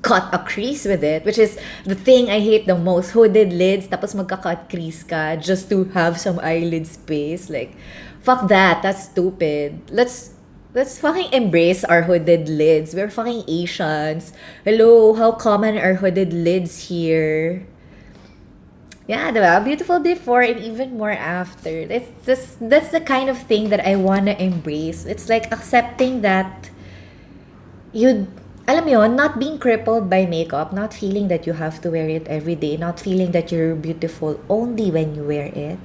cut a crease with it, which is the thing I hate the most. Hooded lids, tapos magka-cut crease ka just to have some eyelid space. Like, fuck that. That's stupid. Let's fucking embrace our hooded lids. We're fucking Asians. Hello, how common are hooded lids here? Yeah, diba? Beautiful before and even more after. That's the kind of thing that I wanna embrace. It's like accepting that alam mo yun, not being crippled by makeup, not feeling that you have to wear it every day, not feeling that you're beautiful only when you wear it.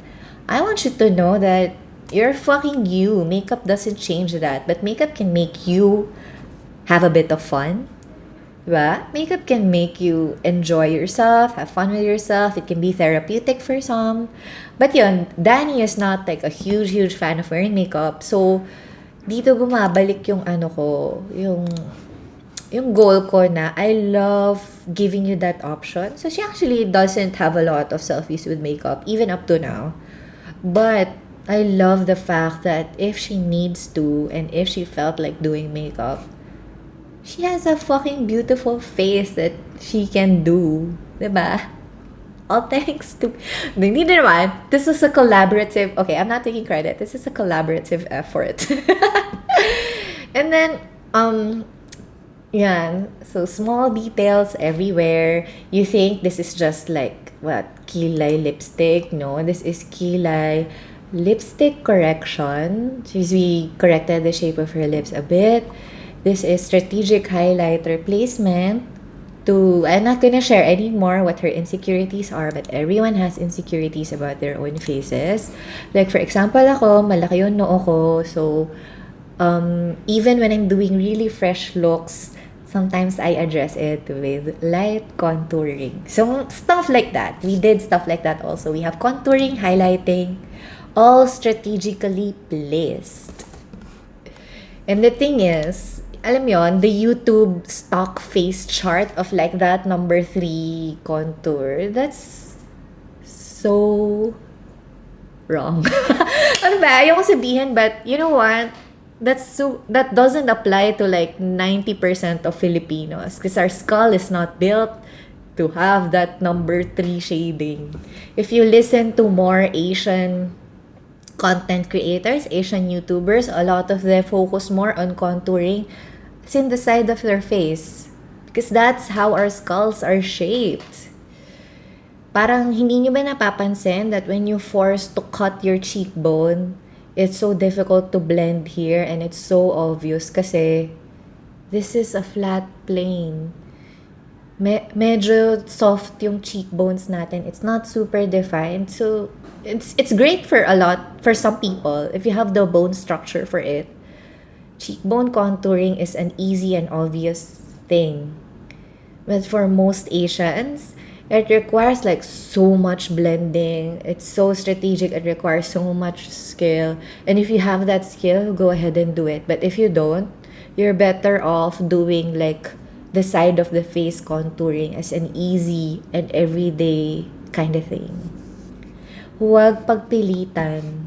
I want you to know that you're fucking you. Makeup doesn't change that, but makeup can make you have a bit of fun. Diba? Makeup can make you enjoy yourself, have fun with yourself. It can be therapeutic for some. But yun, Danny is not like a huge, huge fan of wearing makeup. So, dito bumabalik yung ano ko, yung goal ko na I love giving you that option. So, she actually doesn't have a lot of selfies with makeup, even up to now. But, I love the fact that if she needs to, and if she felt like doing makeup, she has a fucking beautiful face that she can do. Diba? All thanks to... Hindi naman. This is a collaborative... Okay, I'm not taking credit. This is a collaborative effort. And then, yeah. So, small details everywhere. You think this is just like, what? Kilay lipstick? No, this is Kilay lipstick correction. So, we corrected the shape of her lips a bit. This is strategic highlighter placement I'm not gonna share anymore what her insecurities are, but everyone has insecurities about their own faces. Like, for example, ako, malaki yung noo ko. So, even when I'm doing really fresh looks, sometimes I address it with light contouring. So, stuff like that. We did stuff like that also. We have contouring, highlighting, all strategically placed. And the thing is, alam yon, the YouTube stock face chart of like that number 3 contour, that's so wrong. Ano ba? Ayoko sabihin, but you know what? That doesn't apply to like 90% of Filipinos because our skull is not built to have that number 3 shading. If you listen to more Asian content creators, Asian YouTubers, a lot of them focus more on contouring in the side of their face because that's how our skulls are shaped. Parang hindi nyo ba napapansin that when you're forced to cut your cheekbone, it's so difficult to blend here and it's so obvious kasi this is a flat plane. Medyo soft yung cheekbones natin. It's not super defined. So, it's great for some people if you have the bone structure for it. Cheekbone contouring is an easy and obvious thing. But for most Asians, it requires like so much blending. It's so strategic. It requires so much skill. And if you have that skill, go ahead and do it. But if you don't, you're better off doing like the side of the face contouring as an easy and everyday kind of thing. Huwag pagpilitan.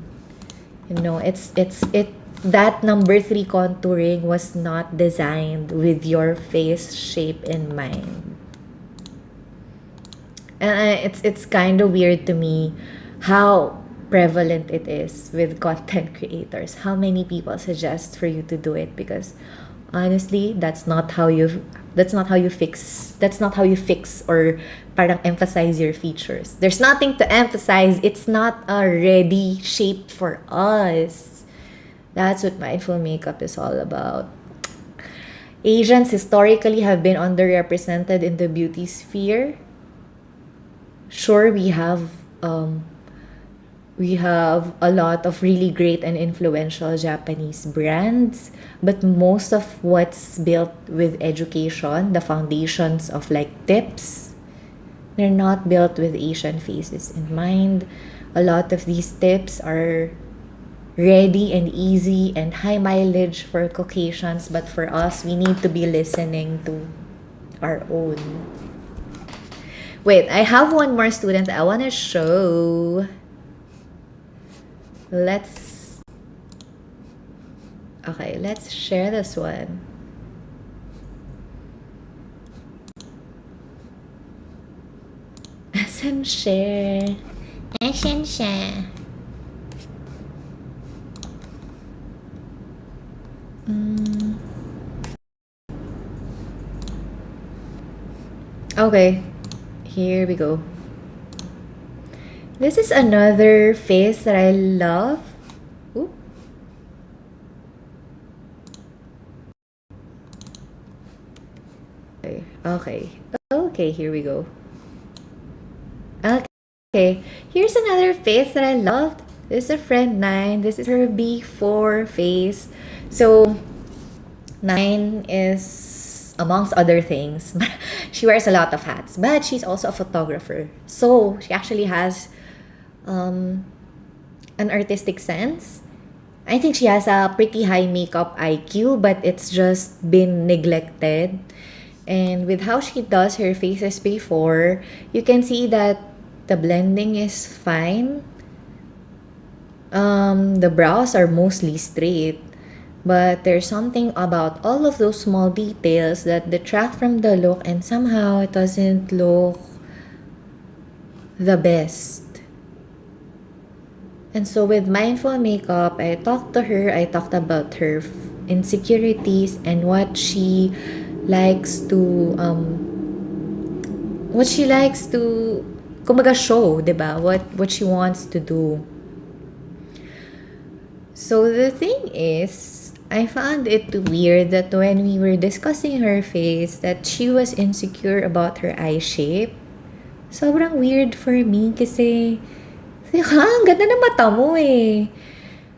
It that number 3 contouring was not designed with your face shape in mind. And it's kind of weird to me how prevalent it is with content creators. How many people suggest for you to do it, because honestly, that's not how you fix or parang emphasize your features. There's nothing to emphasize. It's not a ready shape for us. That's what mindful makeup is all about. Asians historically have been underrepresented in the beauty sphere. Sure, we have a lot of really great and influential Japanese brands, but most of what's built with education, the foundations of like tips, they're not built with Asian faces in mind. A lot of these tips are ready and easy and high mileage for Caucasians, but for us, we need to be listening to our own. Wait, I have one more student I want to show. Let's share this one. Asan share? Asan siya? Okay, here we go. This is another face that I love. Oop. Okay, here we go. Okay, here's another face that I loved. This is a friend 9. This is her before face. So 9 is, amongst other things, she wears a lot of hats, but she's also a photographer. So she actually has an artistic sense. I think she has a pretty high makeup IQ, but it's just been neglected. And with how she does her faces before, you can see that the blending is fine. The brows are mostly straight, but there's something about all of those small details that detract from the look, and somehow it doesn't look the best. And so with mindful makeup, I talked about her insecurities and what she likes to kumbaga show, 'di ba? What she wants to do. So the thing is, I found it weird that when we were discussing her face, that she was insecure about her eye shape. Sobrang weird for me kasi ang ganda ng mata mo eh.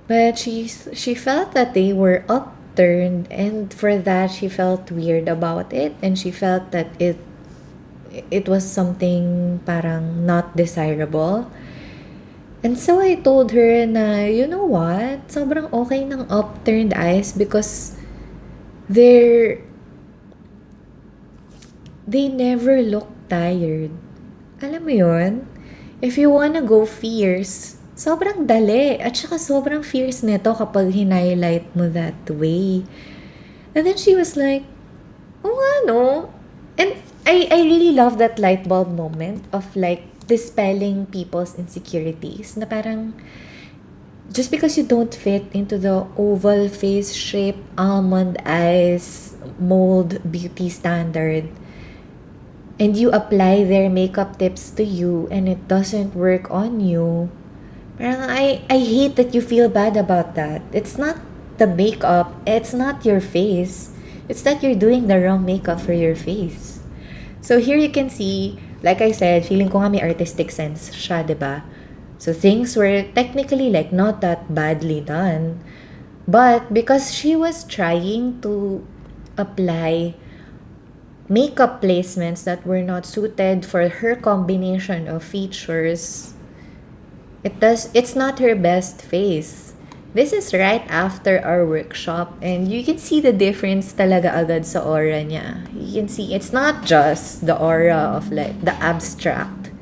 But she felt that they were upturned, and for that she felt weird about it, and she felt that it was something parang not desirable. And so I told her na, you know what? Sobrang okay ng upturned eyes because they never look tired. Alam mo yun? If you wanna go fierce, sobrang dali. At saka sobrang fierce nito kapag hinighlight mo that way. And then she was like, oh nga no? And I really love that light bulb moment of like dispelling people's insecurities. Na parang, just because you don't fit into the oval face shape, almond eyes, mold beauty standard, and you apply their makeup tips to you and it doesn't work on you, parang I hate that you feel bad about that. It's not the makeup, it's not your face. It's that you're doing the wrong makeup for your face. So here you can see, like I said, feeling ko nga may artistic sense siya, diba? So things were technically like not that badly done. But because she was trying to apply makeup placements that were not suited for her combination of features, it's not her best face. This is right after our workshop, and you can see the difference talaga agad sa aura niya. You can see it's not just the aura of like the abstract.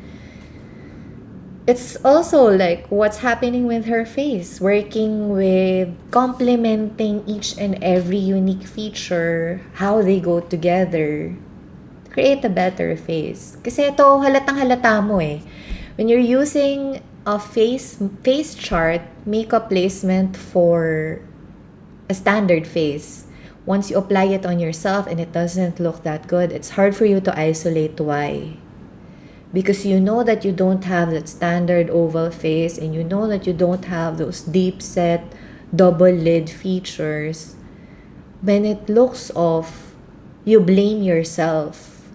It's also like what's happening with her face, working with complementing each and every unique feature, how they go together, create a better face. Kasi ito, halatang halata mo eh. When you're using a face chart, makeup placement for a standard face, once you apply it on yourself and it doesn't look that good, it's hard for you to isolate why. Because you know that you don't have that standard oval face, and you know that you don't have those deep set double lid features. When it looks off, you blame yourself.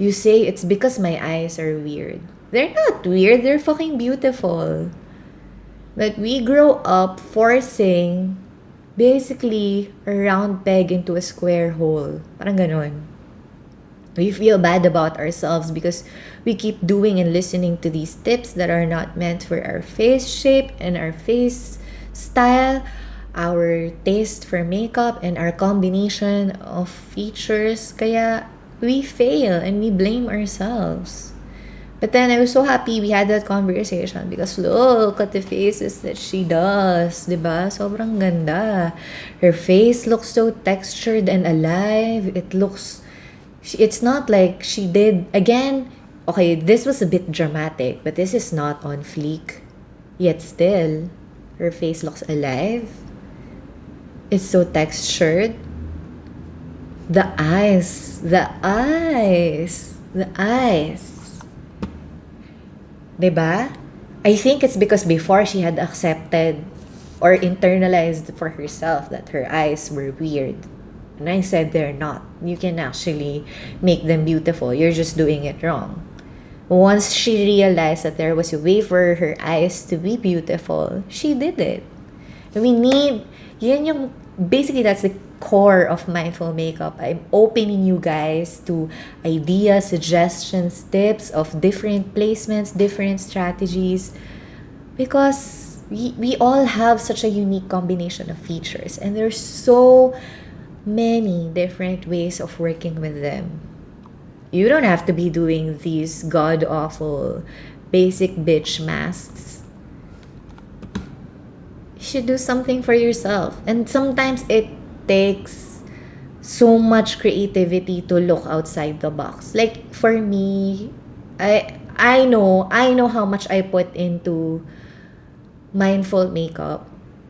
You say it's because my eyes are weird. They're not weird, they're fucking beautiful. But we grow up forcing basically a round peg into a square hole. Parang ganon. We feel bad about ourselves because we keep doing and listening to these tips that are not meant for our face shape and our face style, our taste for makeup, and our combination of features. Kaya we fail and we blame ourselves. But then I was so happy we had that conversation because look at the faces that she does, diba? Sobrang ganda. Her face looks so textured and alive. It's not like she did, again, okay, this was a bit dramatic, but this is not on fleek. Yet still, her face looks alive. It's so textured. The eyes. Diba? I think it's because before she had accepted or internalized for herself that her eyes were weird. And I said they're not. You can actually make them beautiful. You're just doing it wrong. Once she realized that there was a way for her eyes to be beautiful, she did it. Basically that's the core of mindful makeup. I'm opening you guys to ideas, suggestions, tips of different placements, different strategies, because we all have such a unique combination of features, and there's so many different ways of working with them. You don't have to be doing these god-awful basic bitch masks. You should do something for yourself. And sometimes it takes so much creativity to look outside the box. Like for me, I know how much I put into mindful makeup.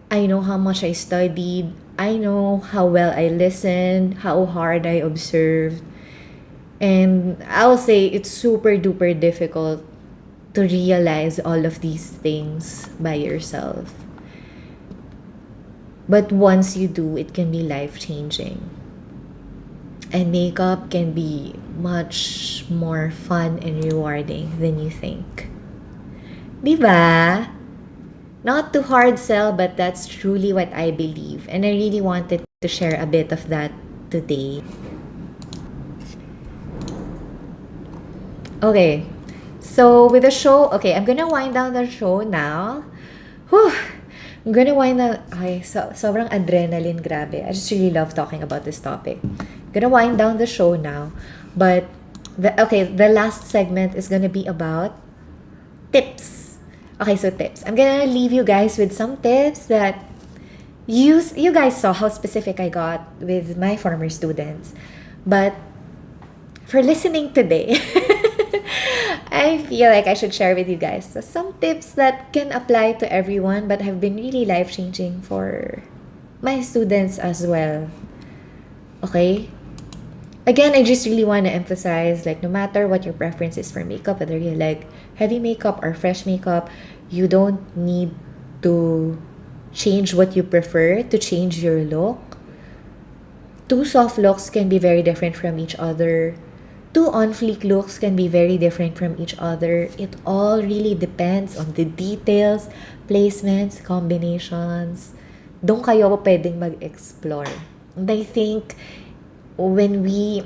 I know how much I studied. I know how well I listened, how hard I observed. And I'll say it's super duper difficult to realize all of these things by yourself. But once you do, it can be life-changing. And makeup can be much more fun and rewarding than you think. Diba? Not to hard sell, but that's truly what I believe. And I really wanted to share a bit of that today. Okay, so with the show, okay, I'm gonna wind down the show now. Whew, I'm gonna wind down, okay, sobrang adrenaline, grabe. I just really love talking about this topic. Gonna wind down the show now, but the last segment is gonna be about tips. Okay, so tips. I'm gonna leave you guys with some tips that you guys saw how specific I got with my former students. But for listening today, I feel like I should share with you guys some tips that can apply to everyone but have been really life-changing for my students as well. Okay? Again, I just really want to emphasize, like, no matter what your preference is for makeup, whether you like heavy makeup or fresh makeup, you don't need to change what you prefer to change your look. Two soft looks can be very different from each other. Two on-fleek looks can be very different from each other. It all really depends on the details, placements, combinations. Doon kayo pwedeng mag-explore. And I think when we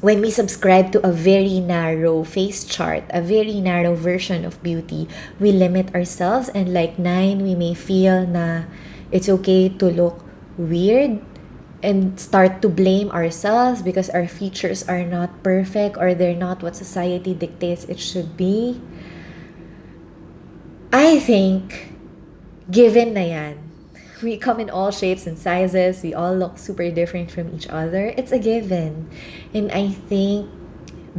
when we subscribe to a very narrow face chart, a very narrow version of beauty, we limit ourselves. And like 9, we may feel na it's okay to look weird and start to blame ourselves because our features are not perfect or they're not what society dictates it should be. I think, given na yan, we come in all shapes and sizes, we all look super different from each other, it's a given. And I think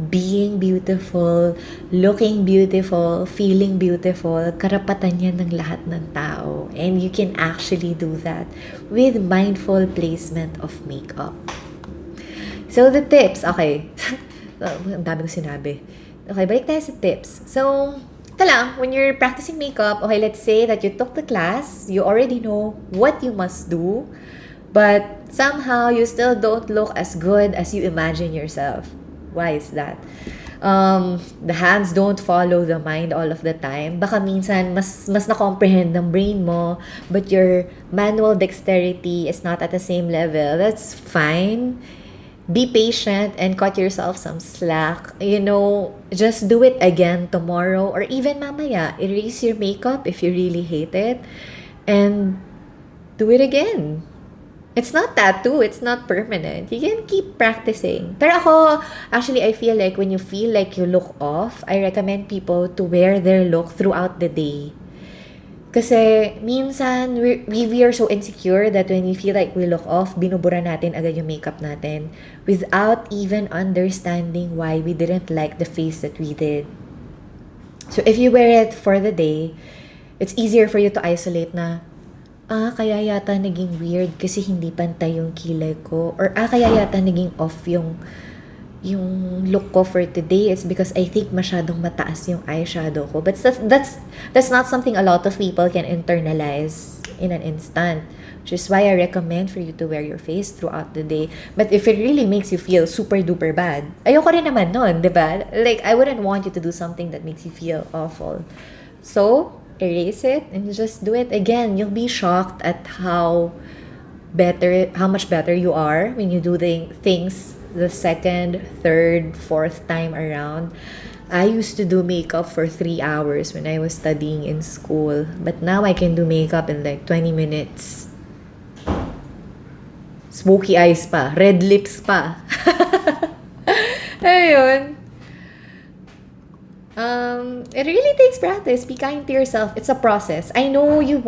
being beautiful, looking beautiful, feeling beautiful, karapatan yan ng lahat ng tao. And you can actually do that with mindful placement of makeup. So the tips, okay. Ang dami ko sinabi. Okay, balik tayo sa tips. So, ito lang, when you're practicing makeup, okay, let's say that you took the class, you already know what you must do, but somehow you still don't look as good as you imagine yourself. Why is that? The hands don't follow the mind all of the time. Baka minsan mas na-comprehend ng brain mo, but your manual dexterity is not at the same level. That's fine. Be patient and cut yourself some slack. You know, just do it again tomorrow or even mamaya. Erase your makeup if you really hate it and do it again. It's not tattoo, it's not permanent. You can keep practicing. Pero ako, actually, I feel like when you feel like you look off, I recommend people to wear their look throughout the day. Kasi minsan, we are so insecure that when we feel like we look off, binubura natin agad yung makeup natin without even understanding why we didn't like the face that we did. So if you wear it for the day, it's easier for you to isolate na, kaya yata naging weird kasi hindi pantay yung kilay ko. Or, kaya yata naging off yung look ko for today. It's because I think masyadong mataas yung eyeshadow ko. But that's not something a lot of people can internalize in an instant. Which is why I recommend for you to wear your face throughout the day. But if it really makes you feel super duper bad, ayoko rin naman nun, di ba? Like, I wouldn't want you to do something that makes you feel awful. So, erase it and just do it again. You'll be shocked at how much better you are when you do the things the second, third, fourth time around. I used to do makeup for 3 hours when I was studying in school, but now I can do makeup in like 20 minutes. Smoky eyes pa, red lips pa. Ayun. It really takes practice. Be kind to yourself. It's a process. I know you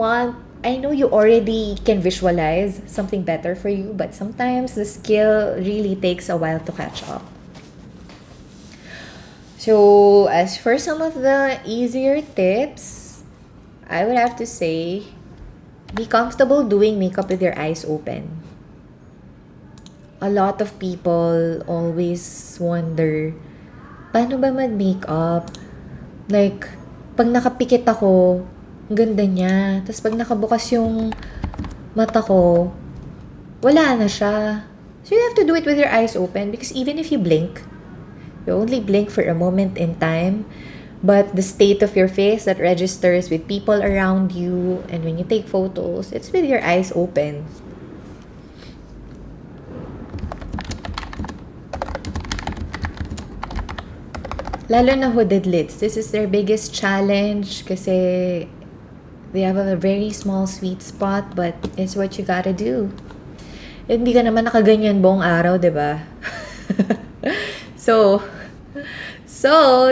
already can visualize something better for you, but sometimes the skill really takes a while to catch up. So, as for some of the easier tips, I would have to say, be comfortable doing makeup with your eyes open. A lot of people always wonder, paano ba mag-makeup? Like, pag nakapikit ako, ang ganda niya. Tapos pag nakabukas yung mata ko, wala na siya. So you have to do it with your eyes open because even if you blink, you only blink for a moment in time. But the state of your face that registers with people around you and when you take photos, it's with your eyes open. Lalo na hooded lids. This is their biggest challenge kasi they have a very small sweet spot, but it's what you gotta do. Hindi ka naman nakaganyan buong araw, diba? So,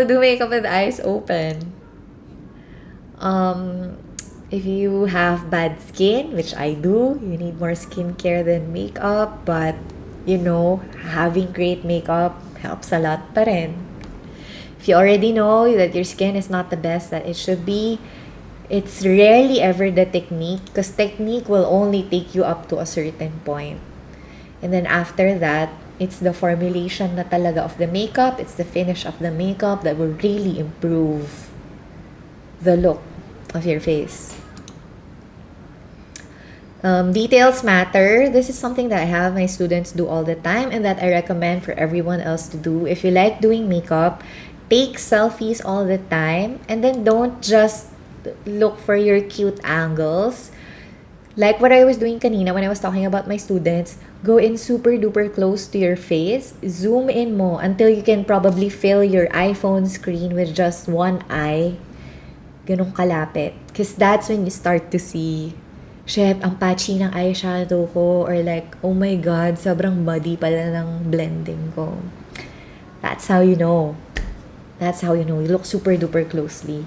do makeup with eyes open. If you have bad skin, which I do, you need more skincare than makeup, but, you know, having great makeup helps a lot pa rin. If you already know that your skin is not the best that it should be, it's rarely ever the technique because technique will only take you up to a certain point. And then after that, it's the formulation na talaga of the makeup, it's the finish of the makeup that will really improve the look of your face. Details matter. This is something that I have my students do all the time and that I recommend for everyone else to do. If you like doing makeup, take selfies all the time and then don't just look for your cute angles. Like what I was doing kanina when I was talking about my students, Go in super duper close to your face. Zoom in mo until you can probably fill your iPhone screen with just one eye. Ganun kalapit. Because that's when you start to see, shit, ang patchy ng eyeshadow ko. Or like, oh my God, sobrang muddy pala ng blending ko. That's how you know. That's how you know. You look super duper closely.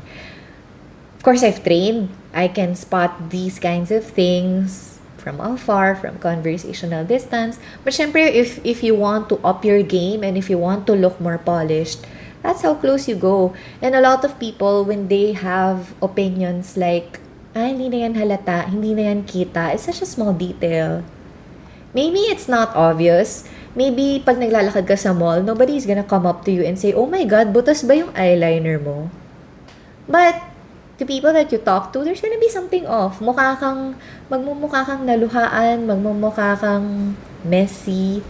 Of course, I've trained. I can spot these kinds of things from afar, from conversational distance. But syempre, if you want to up your game and if you want to look more polished, that's how close you go. And a lot of people, when they have opinions like, hindi na yan halata, hindi na yan kita, it's such a small detail. Maybe it's not obvious. Maybe pag naglalakad ka sa mall, nobody's gonna come up to you and say, oh my God, butas ba yung eyeliner mo? But to people that you talk to, there's gonna be something off. Magmumukha kang naluhaan, magmumukha kang messy.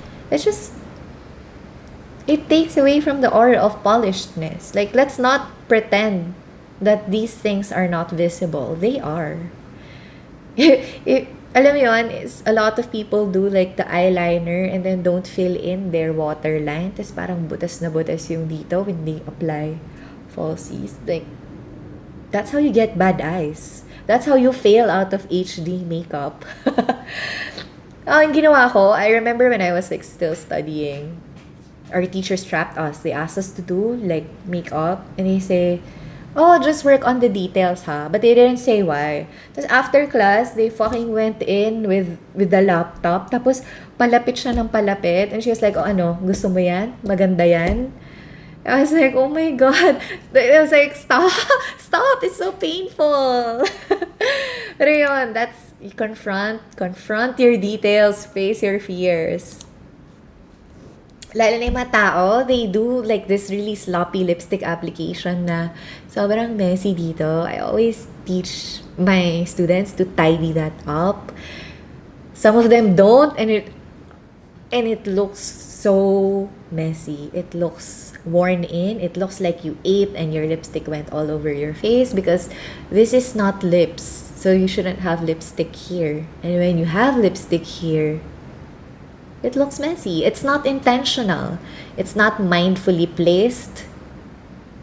It takes away from the aura of polishedness. Like, let's not pretend that these things are not visible. They are. Alam mo yun, is a lot of people do like the eyeliner and then don't fill in their waterline. Tapos parang butas na butas yung dito when they apply falsies. Like, that's how you get bad eyes. That's how you fail out of HD makeup. Ang ginawa ko, I remember when I was like still studying, our teachers trapped us. They asked us to do like makeup and they say, oh, just work on the details ha. But they didn't say why. Tapos after class, they fucking went in with the laptop. Tapos palapit siya ng palapit. And she was like, oh ano, gusto mo yan? Maganda yan? I was like, oh my God. I was like, stop, it's so painful. Pero yun, that's, you confront your details, face your fears. Lalo na yung mga tao, they do like this really sloppy lipstick application na sobrang messy dito. I always teach my students to tidy that up. Some of them don't, and it looks so messy. It looks worn in. It looks like you ate and your lipstick went all over your face because this is not lips. So you shouldn't have lipstick here. And when you have lipstick here, it looks messy. It's not intentional. It's not mindfully placed.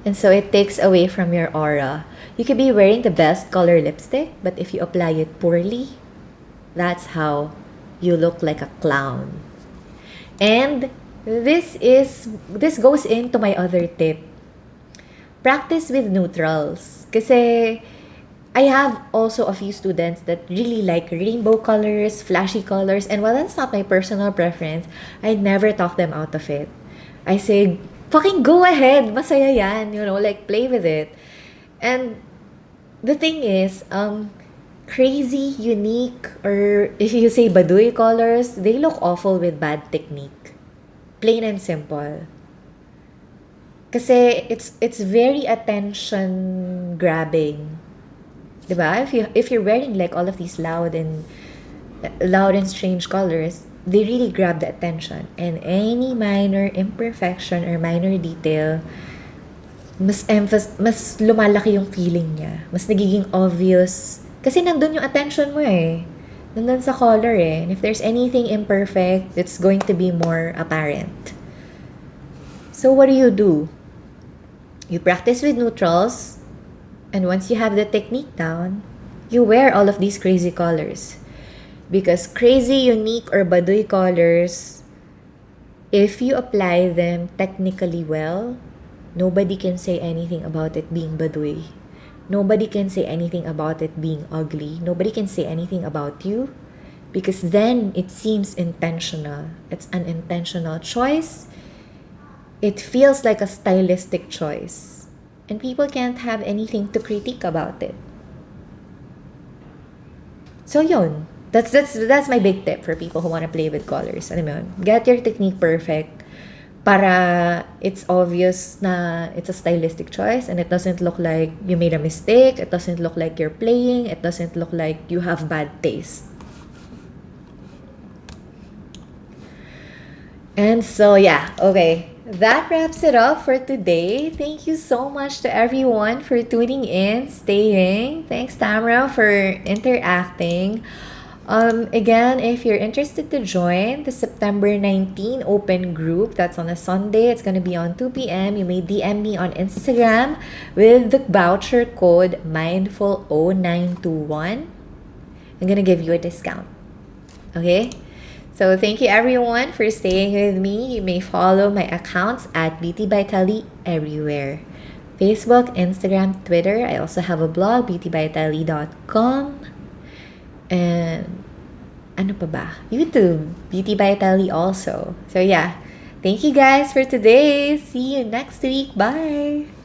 And so it takes away from your aura. You could be wearing the best color lipstick, but if you apply it poorly, that's how you look like a clown. And this goes into my other tip. Practice with neutrals. Kasi I have also a few students that really like rainbow colors, flashy colors, and while that's not my personal preference, I never talk them out of it. I say, fucking go ahead, masaya yan, like play with it. And the thing is, crazy, unique, or if you say baduy colors, they look awful with bad technique. Plain and simple. Kasi it's very attention grabbing. Diba? If you're wearing like all of these loud and strange colors, they really grab the attention. And any minor imperfection or minor detail, mas lumalaki yung feeling niya. Mas nagiging obvious. Kasi nandun yung attention mo eh. Nandun sa color eh. And if there's anything imperfect, it's going to be more apparent. So what do? You practice with neutrals. And once you have the technique down, you wear all of these crazy colors. Because crazy, unique, or baduy colors, if you apply them technically well, nobody can say anything about it being baduy. Nobody can say anything about it being ugly. Nobody can say anything about you. Because then it seems intentional. It's an intentional choice. It feels like a stylistic choice. And people can't have anything to critique about it. So yun. That's my big tip for people who want to play with colors. Alam mo yun? Get your technique perfect para it's obvious na it's a stylistic choice and it doesn't look like you made a mistake. It doesn't look like you're playing. It doesn't look like you have bad taste. And so yeah, okay. That wraps it up for today. Thank you so much to everyone for tuning in, staying. Thanks, Tamara, for interacting. Again, if you're interested to join the September 19 open group, that's on a Sunday. It's going to be on 2 p.m. You may DM me on Instagram with the voucher code mindful0921. I'm going to give you a discount. Okay? So thank you everyone for staying with me. You may follow my accounts at BT by Tally everywhere. Facebook, Instagram, Twitter. I also have a blog, beautybytally.com. And ano pa ba? YouTube, Beauty by Tally also. So yeah, thank you guys for today. See you next week. Bye!